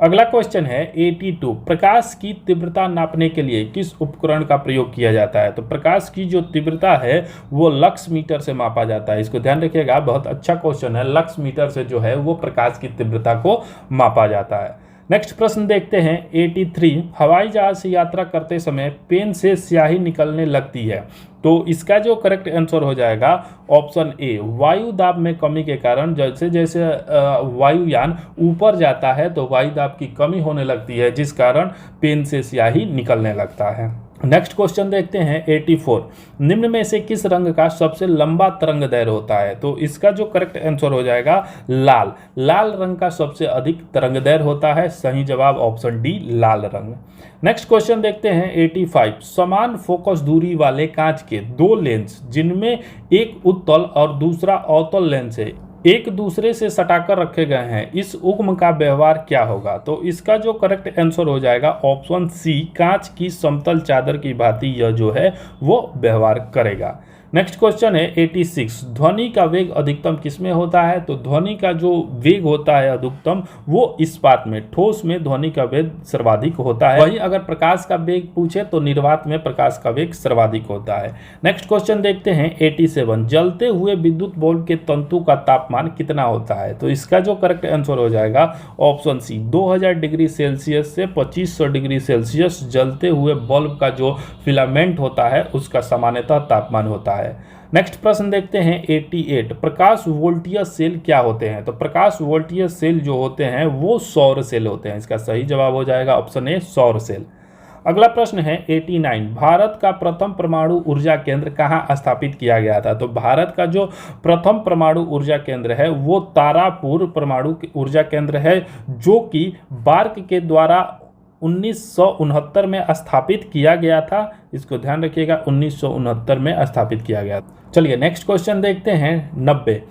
अगला क्वेश्चन है 82। प्रकाश की तीव्रता नापने के लिए किस उपकरण का प्रयोग किया जाता है? तो प्रकाश की जो तीव्रता है वो लक्स मीटर से मापा जाता है। इसको ध्यान रखिएगा, बहुत अच्छा क्वेश्चन है। लक्स मीटर से जो है वो प्रकाश की तीव्रता को मापा जाता है। नेक्स्ट प्रश्न देखते हैं 83। हवाई जहाज से यात्रा करते समय पेन से स्याही निकलने लगती है। तो इसका जो करेक्ट आंसर हो जाएगा ऑप्शन ए, वायु दाब में कमी के कारण। जैसे जैसे वायुयान ऊपर जाता है तो वायु दाब की कमी होने लगती है, जिस कारण पेन से स्याही निकलने लगता है। नेक्स्ट क्वेश्चन देखते हैं 84। निम्न में से किस रंग का सबसे लंबा तरंग दैर्घ्य होता है? तो इसका जो करेक्ट आंसर हो जाएगा लाल। लाल रंग का सबसे अधिक तरंग दैर्घ्य होता है। सही जवाब ऑप्शन डी, लाल रंग। नेक्स्ट क्वेश्चन देखते हैं 85। समान फोकस दूरी वाले कांच के दो लेंस जिनमें एक उत्तल और दूसरा अवतल लेंस है एक दूसरे से सटाकर रखे गए हैं, इस उग्म का व्यवहार क्या होगा? तो इसका जो करेक्ट आंसर हो जाएगा ऑप्शन सी, कांच की समतल चादर की भांति यह जो है वो व्यवहार करेगा। नेक्स्ट क्वेश्चन है 86। ध्वनि का वेग अधिकतम किसमें होता है? तो ध्वनि का जो वेग होता है अधिकतम वो इस्पात में, ठोस में ध्वनि का वेग सर्वाधिक होता है। वहीं अगर प्रकाश का वेग पूछे तो निर्वात में प्रकाश का वेग सर्वाधिक होता है। नेक्स्ट क्वेश्चन देखते हैं 87। जलते हुए विद्युत बल्ब के तंतु का तापमान कितना होता है? तो इसका जो करेक्ट आंसर हो जाएगा ऑप्शन सी, 2000 डिग्री सेल्सियस से 2500 डिग्री सेल्सियस जलते हुए बल्ब का जो फिलामेंट होता है उसका सामान्यतः तापमान होता है। नेक्स्ट प्रश्न देखते हैं 88। प्रकाश वोल्टीय सेल क्या होते हैं? तो प्रकाश वोल्टीय सेल जो होते हैं वो सौर सेल होते हैं। इसका सही जवाब हो जाएगा ऑप्शन ए, सौर सेल। अगला प्रश्न है 89। भारत का प्रथम परमाणु ऊर्जा केंद्र कहाँ स्थापित किया गया था? तो भारत का जो प्रथम परमाणु ऊर्जा केंद्र है वो तारापुर परमाणु ऊर्जा केंद्र है, जो कि बार्क के द्वारा 1969 में स्थापित किया गया था। इसको ध्यान रखिएगा, 1969 में स्थापित किया गया। चलिए नेक्स्ट क्वेश्चन देखते हैं 90।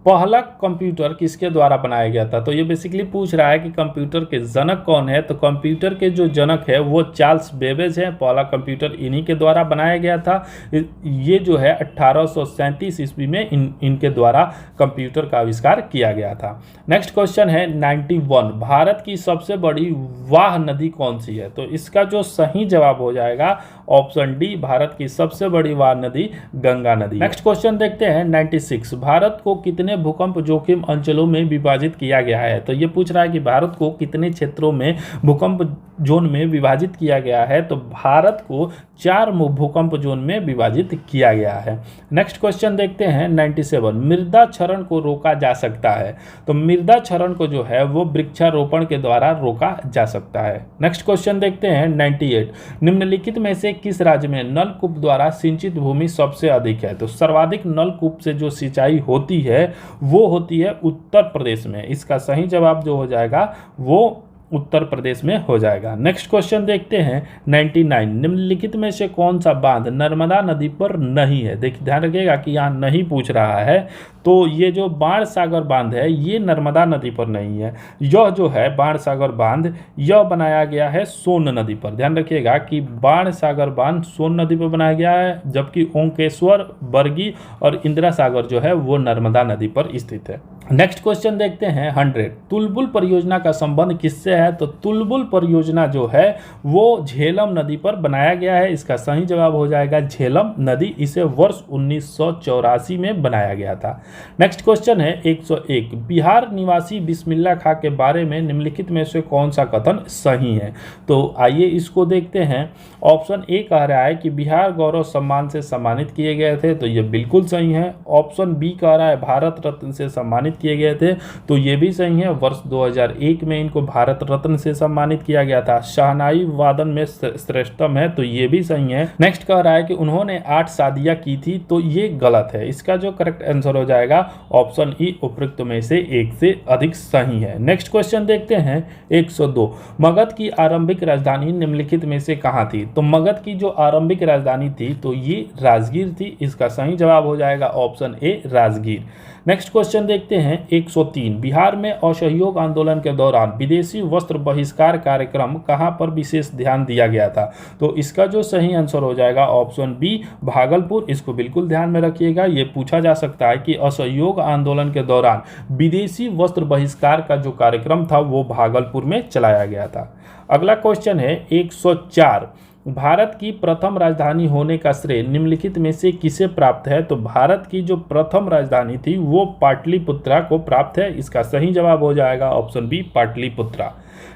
पहला कंप्यूटर किसके द्वारा बनाया गया था? तो ये बेसिकली पूछ रहा है कि कंप्यूटर के जनक कौन है। तो कंप्यूटर के जो जनक है वो चार्ल्स बेबेज है। पहला कंप्यूटर इन्हीं के द्वारा बनाया गया था। ये जो है 1837 ईस्वी में इनके द्वारा कंप्यूटर का आविष्कार किया गया था। नेक्स्ट क्वेश्चन है 91। भारत की सबसे बड़ी वाह नदी कौन सी है? तो इसका जो सही जवाब हो जाएगा ऑप्शन डी, भारत की सबसे बड़ी वाह नदी गंगा नदी। नेक्स्ट क्वेश्चन देखते हैं 96। भारत को कितने भूकंप जोखिम अंचलों में विभाजित किया गया है? तो ये पूछ रहा है कि भारत को कितने क्षेत्रों में भूकंप जोन में विभाजित किया गया है। तो भारत को 4 भूकंप जोन में विभाजित किया गया है। नेक्स्ट क्वेश्चन देखते हैं 97। मृदा क्षरण को रोका जा सकता है? तो मृदा क्षरण को जो है वो वृक्षारोपण के द्वारा रोका जा सकता है। नेक्स्ट क्वेश्चन देखते हैं 98। निम्नलिखित में से किस राज्य में नलकूप द्वारा सिंचित भूमि सबसे अधिक है? तो सर्वाधिक नलकूप से जो सिंचाई होती है वो होती है उत्तर प्रदेश में। इसका सही जवाब जो हो जाएगा वो उत्तर प्रदेश में हो जाएगा। नेक्स्ट क्वेश्चन देखते हैं 99। निम्नलिखित में से कौन सा बांध नर्मदा नदी पर नहीं है? देखिए ध्यान रखिएगा कि यहाँ नहीं पूछ रहा है। तो ये जो बाण सागर बांध है ये नर्मदा नदी पर नहीं है। यह जो है बाण सागर बांध यह बनाया गया है सोन नदी पर। ध्यान रखिएगा कि बाण सागर बांध सोन नदी पर बनाया गया है, जबकि ओंकेश्वर, बरगी और इंदिरा सागर जो है वो नर्मदा नदी पर स्थित है। नेक्स्ट क्वेश्चन देखते हैं 100। तुलबुल परियोजना का संबंध किससे है? तो तुलबुल परियोजना जो है वो झेलम नदी पर बनाया गया है। इसका सही जवाब हो जाएगा झेलम नदी। इसे वर्ष 1984 में बनाया गया था। नेक्स्ट क्वेश्चन है 101। बिहार निवासी बिस्मिल्ला खां के बारे में निम्नलिखित में से कौन सा कथन सही है? तो आइए इसको देखते हैं। ऑप्शन ए कह रहा है कि बिहार गौरव सम्मान से सम्मानित किए गए थे, तो ये बिल्कुल सही है। ऑप्शन बी कह रहा है भारत रत्न से सम्मानित किए गए थे, तो ये भी सही है। वर्ष 2001 में इनको भारत रत्न से सम्मानित किया गया था। शहनाई वादन में श्रेष्ठतम है, तो ये भी सही है। नेक्स्ट कह रहा है कि उन्होंने 8 शादियां की थी, तो ये गलत है। इसका जो करेक्ट आंसर हो जाएगा ऑप्शन ई उपरोक्त में से एक से अधिक सही है। नेक्स्ट क्वेश्चन देखते हैं 102। मगध की आरंभिक राजधानी निम्नलिखित में से कहाँ थी? तो मगध की जो आरंभिक राजधानी थी तो ये राजगीर थी। इसका सही जवाब हो जाएगा option A Rajgir. Next question देखते हैं 103। बिहार में असहयोग आंदोलन के दौरान विदेशी वस्त्र बहिष्कार कार्यक्रम कहां पर विशेष ध्यान दिया गया था? तो इसका जो सही आंसर हो जाएगा ऑप्शन बी भागलपुर। इसको बिल्कुल ध्यान में रखिएगा, ये पूछा जा सकता है कि असहयोग आंदोलन के दौरान विदेशी वस्त्र बहिष्कार का जो कार्यक्रम था वो भागलपुर में चलाया गया था। अगला क्वेश्चन है 104। भारत की प्रथम राजधानी होने का श्रेय निम्नलिखित में से किसे प्राप्त है? तो भारत की जो प्रथम राजधानी थी वो पाटलिपुत्रा को प्राप्त है। इसका सही जवाब हो जाएगा option B Pataliputra.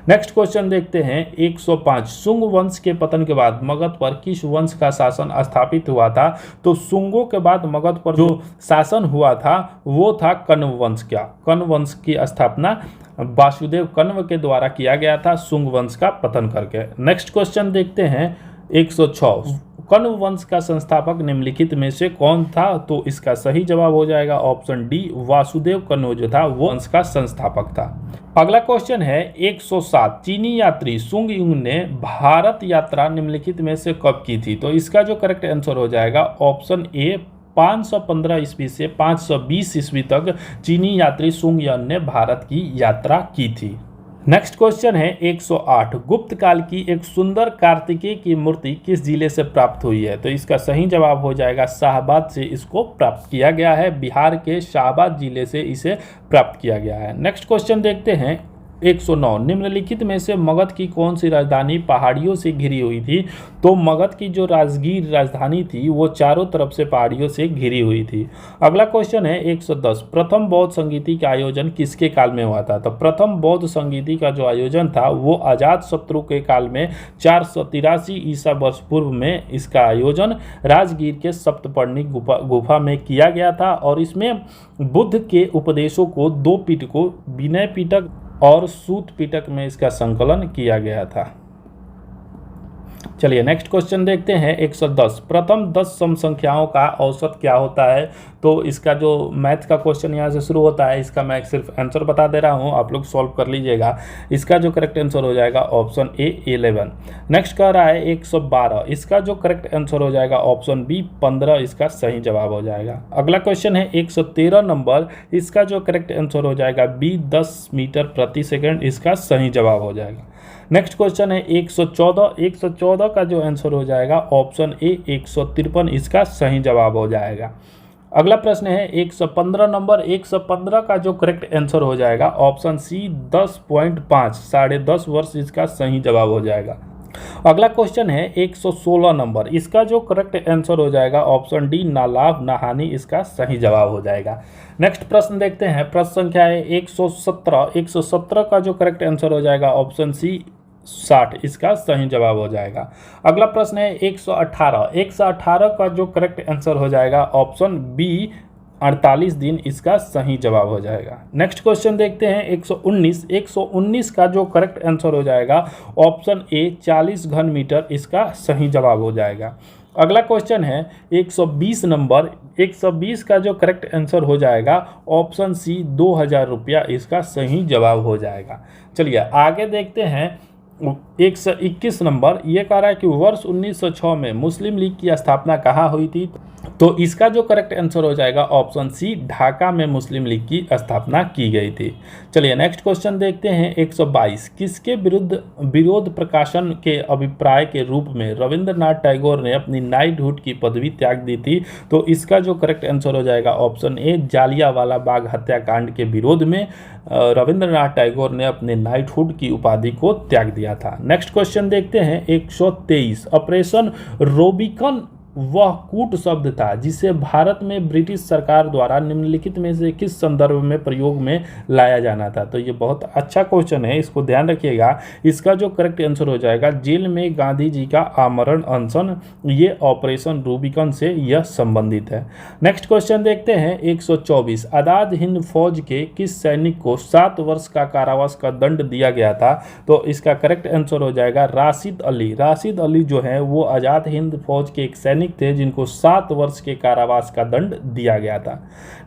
Next question देखते हैं 105। शुंग वंश के पतन के बाद मगध पर किस वंश का शासन स्थापित हुआ था? तो शुंगों के बाद मगध पर जो शासन हुआ था वो था कण्व वंश का। कण्व वंश की स्थापना वासुदेव कण्व के द्वारा किया गया था शुंग वंश का पतन करके। नेक्स्ट क्वेश्चन देखते हैं 106। कण्व वंश का संस्थापक निम्नलिखित में से कौन था? तो इसका सही जवाब हो जाएगा ऑप्शन डी वासुदेव कण्व जो था वो वंश का संस्थापक था। अगला क्वेश्चन है 107। चीनी यात्री सुंग युंग ने भारत यात्रा निम्नलिखित में से कब की थी? तो इसका जो करेक्ट आंसर हो जाएगा ऑप्शन ए 515 ईस्वी से 520 ईस्वी तक चीनी यात्री सुंग युंग ने भारत की यात्रा की थी। नेक्स्ट क्वेश्चन है 108। गुप्त काल की एक सुंदर कार्तिकेय की मूर्ति किस जिले से प्राप्त हुई है? तो इसका सही जवाब हो जाएगा शाहबाद से इसको प्राप्त किया गया है। बिहार के शाहबाद जिले से इसे प्राप्त किया गया है। नेक्स्ट क्वेश्चन देखते हैं 109। निम्नलिखित में से मगध की कौन सी राजधानी पहाड़ियों से घिरी हुई थी? तो मगध की जो राजगीर राजधानी थी वो चारों तरफ से पहाड़ियों से घिरी हुई थी। अगला क्वेश्चन है 110। प्रथम बौद्ध संगीति का आयोजन किसके काल में हुआ था? तो प्रथम बौद्ध संगीति का जो आयोजन था वो अजातशत्रु के काल में 483 ईसा वर्ष पूर्व में इसका आयोजन राजगीर के सप्तपर्णी गुफा में किया गया था। और इसमें बुद्ध के उपदेशों को 2 पिटकों विनय पिटक और सूत पिटक में इसका संकलन किया गया था। चलिए नेक्स्ट क्वेश्चन देखते हैं 110। प्रथम 10 सम संख्याओं का औसत क्या होता है? तो इसका जो मैथ का क्वेश्चन यहाँ से शुरू होता है, इसका मैं सिर्फ आंसर बता दे रहा हूँ, आप लोग सॉल्व कर लीजिएगा। इसका जो करेक्ट आंसर हो जाएगा ऑप्शन ए 11। नेक्स्ट कह रहा है 112। इसका जो करेक्ट आंसर हो जाएगा ऑप्शन बी 15 इसका सही जवाब हो जाएगा। अगला क्वेश्चन है 113 नंबर। इसका जो करेक्ट आंसर हो जाएगा बी 10 मीटर प्रति सेकेंड इसका सही जवाब हो जाएगा। नेक्स्ट क्वेश्चन है 114। 114 का जो आंसर हो जाएगा ऑप्शन ए 153 इसका सही जवाब हो जाएगा। अगला प्रश्न है 115 नंबर। 115 का जो करेक्ट आंसर हो जाएगा ऑप्शन सी 10.5 10.5 वर्ष इसका सही जवाब हो जाएगा। अगला क्वेश्चन है 116 नंबर। इसका जो करेक्ट आंसर हो जाएगा ऑप्शन डी ना लाभ ना हानि इसका सही जवाब हो जाएगा। नेक्स्ट प्रश्न देखते हैं। प्रश्न संख्या है 117। 117 का जो करेक्ट आंसर हो जाएगा ऑप्शन सी 60 इसका सही जवाब हो जाएगा। अगला प्रश्न है 118। 118 का जो करेक्ट आंसर हो जाएगा ऑप्शन बी 48 दिन इसका सही जवाब हो जाएगा। नेक्स्ट क्वेश्चन देखते हैं 119। 119 का जो करेक्ट आंसर हो जाएगा ऑप्शन ए 40 घन मीटर इसका सही जवाब हो जाएगा। अगला क्वेश्चन है 120 नंबर। 120 का जो करेक्ट आंसर हो जाएगा ऑप्शन सी 2000 रुपया इसका सही जवाब हो जाएगा। चलिए आगे देखते हैं 121 नंबर। ये कह रहा है कि वर्ष 1906 में मुस्लिम लीग की स्थापना कहाँ हुई थी? तो इसका जो करेक्ट आंसर हो जाएगा ऑप्शन सी, ढाका में मुस्लिम लीग की स्थापना की गई थी। चलिए नेक्स्ट क्वेश्चन देखते हैं 122। किसके विरोध प्रकाशन के अभिप्राय के रूप में रविंद्रनाथ टैगोर ने अपनी नाइटहुड की पदवी त्याग दी थी? तो इसका जो करेक्ट आंसर हो जाएगा ऑप्शन ए, जालियांवाला बाग हत्याकांड के विरोध में रविंद्रनाथ टैगोर ने अपने नाइटहुड की उपाधि को त्याग दिया था। नेक्स्ट क्वेश्चन देखते हैं 123। ऑपरेशन रोबिकन वह कूट शब्द था जिसे भारत में ब्रिटिश सरकार द्वारा निम्नलिखित में से किस संदर्भ में प्रयोग में लाया जाना था? तो ये बहुत अच्छा क्वेश्चन है, इसको ध्यान रखिएगा। इसका जो करेक्ट आंसर हो जाएगा, जेल में गांधी जी का आमरण अनशन, ये ऑपरेशन रूबिकन से यह संबंधित है। नेक्स्ट क्वेश्चन देखते हैं 124। आजाद हिंद फौज के किस सैनिक को 7 वर्ष का कारावास का दंड दिया गया था? तो इसका करेक्ट आंसर हो जाएगा राशिद अली। राशिद अली जो है वो आजाद हिंद फौज के एक सैनिक थे जिनको 7 वर्ष के कारावास का दंड दिया गया था।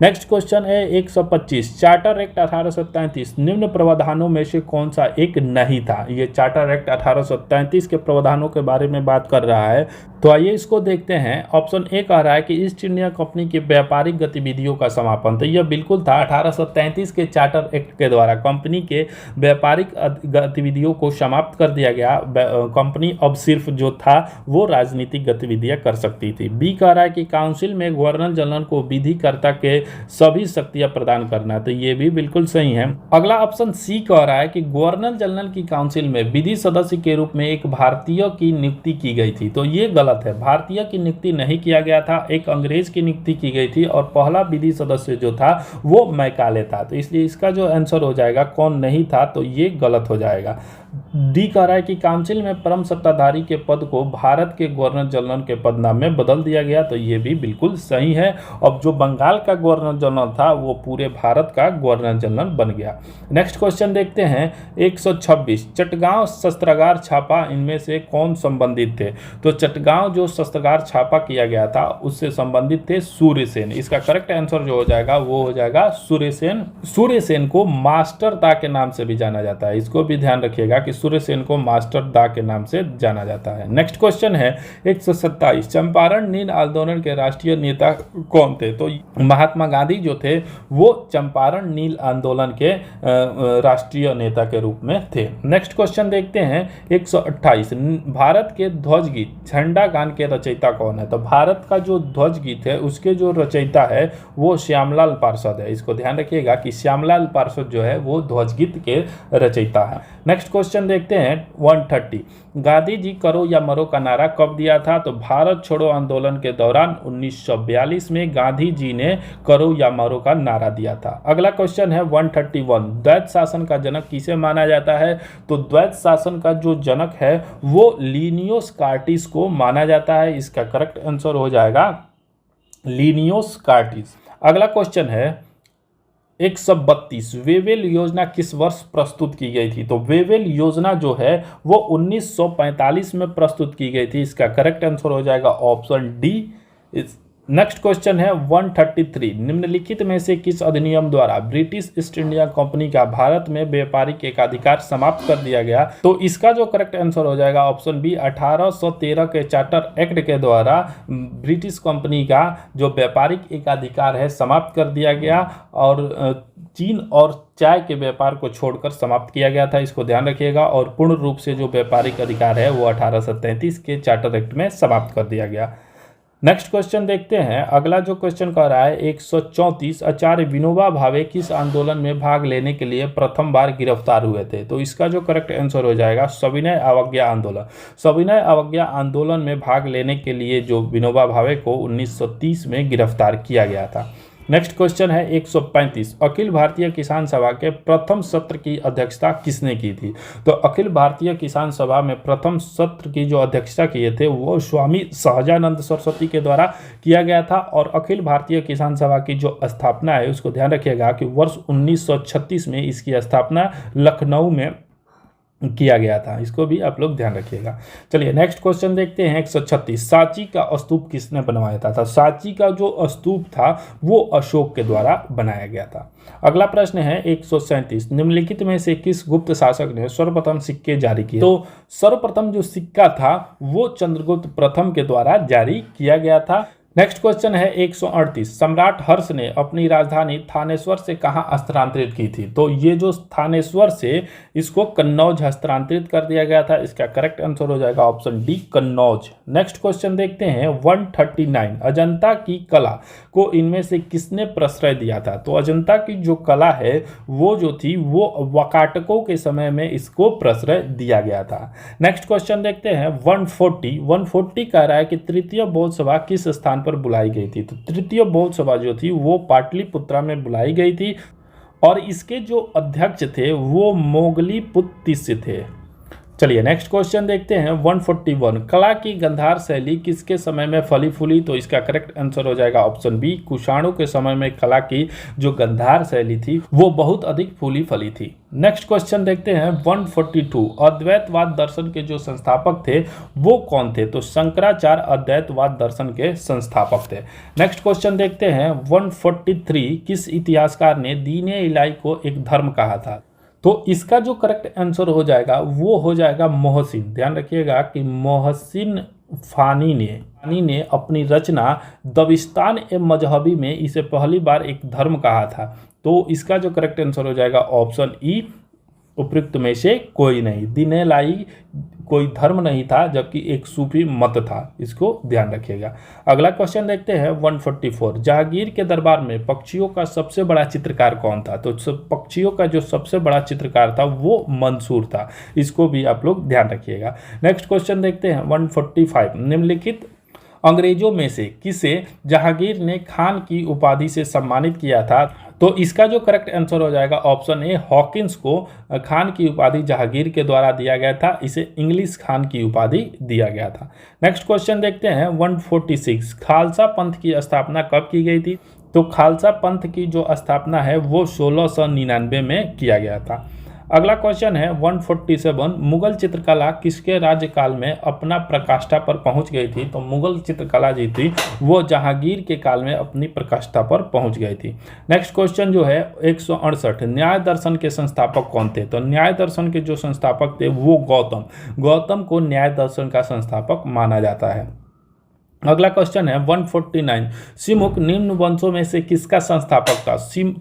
नेक्स्ट क्वेश्चन है 125। चार्टर एक्ट 1833 निम्न प्रावधानों में से कौन सा एक नहीं था? ये चार्टर एक्ट 1833 के प्रावधानों के बारे में बात कर रहा है, तो आइए इसको देखते हैं। ऑप्शन ए कह रहा है कि ईस्ट इंडिया कंपनी की व्यापारिक गतिविधियों का समापन, तो यह बिल्कुल था। 1833 के चार्टर एक्ट के द्वारा कंपनी के व्यापारिक गतिविधियों को समाप्त कर दिया गया। कंपनी अब सिर्फ जो था वो राजनीतिक गतिविधियां कर सकती थी। बी कह रहा है कि काउंसिल में गवर्नर जनरल को विधिकर्ता के सभी शक्तियां प्रदान करना, तो ये भी बिल्कुल सही है। अगला ऑप्शन सी कह रहा है कि गवर्नर जनरल की काउंसिल में विधि सदस्य के रूप में एक भारतीय की नियुक्ति की गई थी, तो ये गलत है। भारतीय की नियुक्ति नहीं किया गया था, एक अंग्रेज की नियुक्ति की गई थी और पहला विधि सदस्य जो था वो मैकाले था, तो इसलिए इसका जो आंसर हो जाएगा कौन नहीं था, तो ये गलत हो जाएगा। डी कह रहा है कि काउंसिल में परम सत्ताधारी के पद को भारत के गवर्नर जनरल के पदनाम में बदल दिया गया, तो ये भी बिल्कुल सही है। अब जो बंगाल का गवर्नर जनरल था वो पूरे भारत का गवर्नर जनरल बन गया। नेक्स्ट क्वेश्चन देखते हैं 126। चटगांव शस्त्रागार छापा इनमें से कौन संबंधित थे? तो चटगांव जो शस्त्रागार छापा किया गया था उससे संबंधित थे सूर्यसेन। इसका करेक्ट आंसर जो हो जाएगा वो हो जाएगा सूर्यसेन। सूर्यसेन को मास्टर दा के नाम से भी जाना जाता है, इसको भी ध्यान रखिएगा कि सूर्यसेन को मास्टर दा के नाम से जाना जाता है। नेक्स्ट क्वेश्चन है 127। चंपारण नील आंदोलन के राष्ट्रीय नेता कौन थे? तो महात्मा गांधी जो थे वो चंपारण नील आंदोलन के राष्ट्रीय नेता के रूप में थे। नेक्स्ट क्वेश्चन देखते हैं 128। भारत के ध्वज गीत झंडा गान के रचयिता कौन है? तो भारत का जो ध्वज गीत है उसके जो रचयिता है वो श्यामलाल पार्षद है, इसको ध्यान रखिएगा कि श्यामलाल पार्षद जो है वो ध्वज गीत के रचयिता है। नेक्स्ट क्वेश्चन देखते हैं 130। गांधी जी करो या मरो का नारा कब दिया था? तो भारत छोड़ो आंदोलन के दौरान 1942 में गांधी जी ने करो या मरो का नारा दिया था। अगला क्वेश्चन है 131। द्वैत शासन का जनक किसे माना जाता है? तो द्वैत शासन का जो जनक है वो लीनियोस कार्टिस को माना जाता है, इसका करेक्ट आंसर हो जाएगा लीनियोस कार्टिस। अगला क्वेश्चन है 132। वेवेल योजना किस वर्ष प्रस्तुत की गई थी? तो वेवेल योजना जो है वो 1945 में प्रस्तुत की गई थी, इसका करेक्ट आंसर हो जाएगा ऑप्शन डी। नेक्स्ट क्वेश्चन है 133। निम्नलिखित में से किस अधिनियम द्वारा ब्रिटिश ईस्ट इंडिया कंपनी का भारत में व्यापारिक एकाधिकार समाप्त कर दिया गया? तो इसका जो करेक्ट आंसर हो जाएगा ऑप्शन बी। 1813 के चार्टर एक्ट के द्वारा ब्रिटिश कंपनी का जो व्यापारिक एकाधिकार है समाप्त कर दिया गया और चीन और चाय के व्यापार को छोड़कर समाप्त किया गया था, इसको ध्यान रखिएगा। और पूर्ण रूप से जो व्यापारिक अधिकार है वो 1833 के चार्टर एक्ट में समाप्त कर दिया गया। नेक्स्ट क्वेश्चन देखते हैं। अगला जो क्वेश्चन कह रहा है 134। आचार्य विनोबा भावे किस आंदोलन में भाग लेने के लिए प्रथम बार गिरफ्तार हुए थे? तो इसका जो करेक्ट आंसर हो जाएगा सविनय अवज्ञा आंदोलन। सविनय अवज्ञा आंदोलन में भाग लेने के लिए जो विनोबा भावे को 1930 में गिरफ्तार किया गया था। नेक्स्ट क्वेश्चन है 135। अखिल भारतीय किसान सभा के प्रथम सत्र की अध्यक्षता किसने की थी? तो अखिल भारतीय किसान सभा में प्रथम सत्र की जो अध्यक्षता किए थे वो स्वामी सहजानंद सरस्वती के द्वारा किया गया था। और अखिल भारतीय किसान सभा की जो स्थापना है उसको ध्यान रखिएगा कि वर्ष 1936 में इसकी स्थापना लखनऊ में किया गया था, इसको भी आप लोग ध्यान रखिएगा। चलिए नेक्स्ट क्वेश्चन देखते हैं 136। सांची का स्तूप किसने बनवाया था? सांची का जो स्तूप था वो अशोक के द्वारा बनाया गया था। अगला प्रश्न है 137। निम्नलिखित में से किस गुप्त शासक ने सर्वप्रथम सिक्के जारी किए? तो सर्वप्रथम जो सिक्का था वो चंद्रगुप्त प्रथम के द्वारा जारी किया गया था। नेक्स्ट क्वेश्चन है 138। सम्राट हर्ष ने अपनी राजधानी थानेश्वर से कहाँ स्थानांतरित की थी? तो ये जो थानेश्वर से इसको कन्नौज हस्तांतरित कर दिया गया था। इसका करेक्ट आंसर हो जाएगा option D, Kannauj. Next question देखते हैं 139। अजंता की कला को इनमें से किसने प्रश्रय दिया था? तो अजंता की जो कला है वो जो थी वो वाकाटकों के समय में इसको प्रश्रय दिया गया था। नेक्स्ट क्वेश्चन देखते हैं 140 कह रहा है कि तृतीय बौद्ध सभा किस स्थान पर बुलाई गई थी? तो तृतीय बौद्ध सभा जो थी वो पाटलिपुत्रा में बुलाई गई थी और इसके जो अध्यक्ष थे वो मोगलीपुत्र तिस्य थे। चलिए नेक्स्ट क्वेश्चन देखते हैं 141। कला की गंधार शैली किसके समय में फली फूली? तो इसका करेक्ट आंसर हो जाएगा ऑप्शन बी, कुषाणों के समय में कला की जो गंधार शैली थी वो बहुत अधिक फूली फली थी। नेक्स्ट क्वेश्चन देखते हैं 142। अद्वैतवाद दर्शन के जो संस्थापक थे वो कौन थे? तो शंकराचार्य अद्वैतवाद दर्शन के संस्थापक थे। नेक्स्ट क्वेश्चन देखते हैं 143। किस इतिहासकार ने दीन-ए इलाही को एक धर्म कहा था? तो इसका जो करेक्ट आंसर हो जाएगा वो हो जाएगा मोहसिन। ध्यान रखिएगा कि मोहसिन फानी ने अपनी रचना दबिस्तान ए मजहबी में इसे पहली बार एक धर्म कहा था। तो इसका जो करेक्ट आंसर हो जाएगा ऑप्शन ई, उपयुक्त में से कोई नहीं। दीन-ए इलाही कोई धर्म नहीं था जबकि एक सूफी मत था, इसको ध्यान रखिएगा। अगला क्वेश्चन देखते हैं 144। जहांगीर के दरबार में पक्षियों का सबसे बड़ा चित्रकार कौन था? तो पक्षियों का जो सबसे बड़ा चित्रकार था वो मंसूर था, इसको भी आप लोग ध्यान रखिएगा। नेक्स्ट क्वेश्चन देखते हैं 145। निम्नलिखित अंग्रेजों में से किसे जहांगीर ने खान की उपाधि से सम्मानित किया था? तो इसका जो करेक्ट आंसर हो जाएगा ऑप्शन ए, हॉकिंस को खान की उपाधि जहांगीर के द्वारा दिया गया था, इसे इंग्लिश खान की उपाधि दिया गया था। नेक्स्ट क्वेश्चन देखते हैं 146। खालसा पंथ की स्थापना कब की गई थी? तो खालसा पंथ की जो स्थापना है वो 1699 में किया गया था। अगला क्वेश्चन है 147। मुगल चित्रकला किसके राज्यकाल में अपना प्रकाष्ठा पर पहुंच गई थी? तो मुगल चित्रकला जी थी वो जहांगीर के काल में अपनी प्रकाष्ठा पर पहुंच गई थी। नेक्स्ट क्वेश्चन जो है 168। न्याय दर्शन के संस्थापक कौन थे? तो न्याय दर्शन के जो संस्थापक थे वो गौतम को न्याय दर्शन का संस्थापक माना जाता है। अगला क्वेश्चन है 149। सिमुक निम्न वंशों में से किसका संस्थापक था?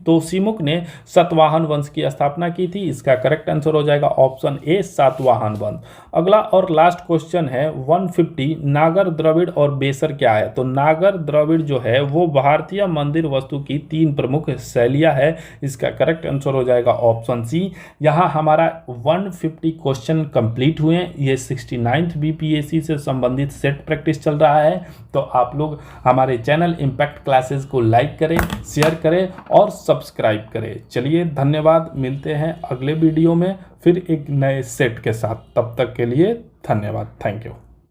तो सिमुक ने सातवाहन वंश की स्थापना की थी, इसका करेक्ट आंसर हो जाएगा ऑप्शन ए, सातवाहन वंश। अगला और लास्ट क्वेश्चन है 150। नागर, द्रविड़ और बेसर क्या है? तो नागर द्रविड़ जो है वो भारतीय मंदिर वस्तु की 3 प्रमुख शैलियाँ है, इसका करेक्ट आंसर हो जाएगा ऑप्शन सी। यहाँ हमारा 150 क्वेश्चन कंप्लीट हुए। ये 69th BPSC से संबंधित सेट प्रैक्टिस चल रहा है, तो आप लोग हमारे चैनल इम्पैक्ट क्लासेस को लाइक करें, शेयर करें और सब्सक्राइब करें। चलिए धन्यवाद, मिलते हैं अगले वीडियो में फिर एक नए सेट के साथ। तब तक के लिए धन्यवाद, थैंक यू।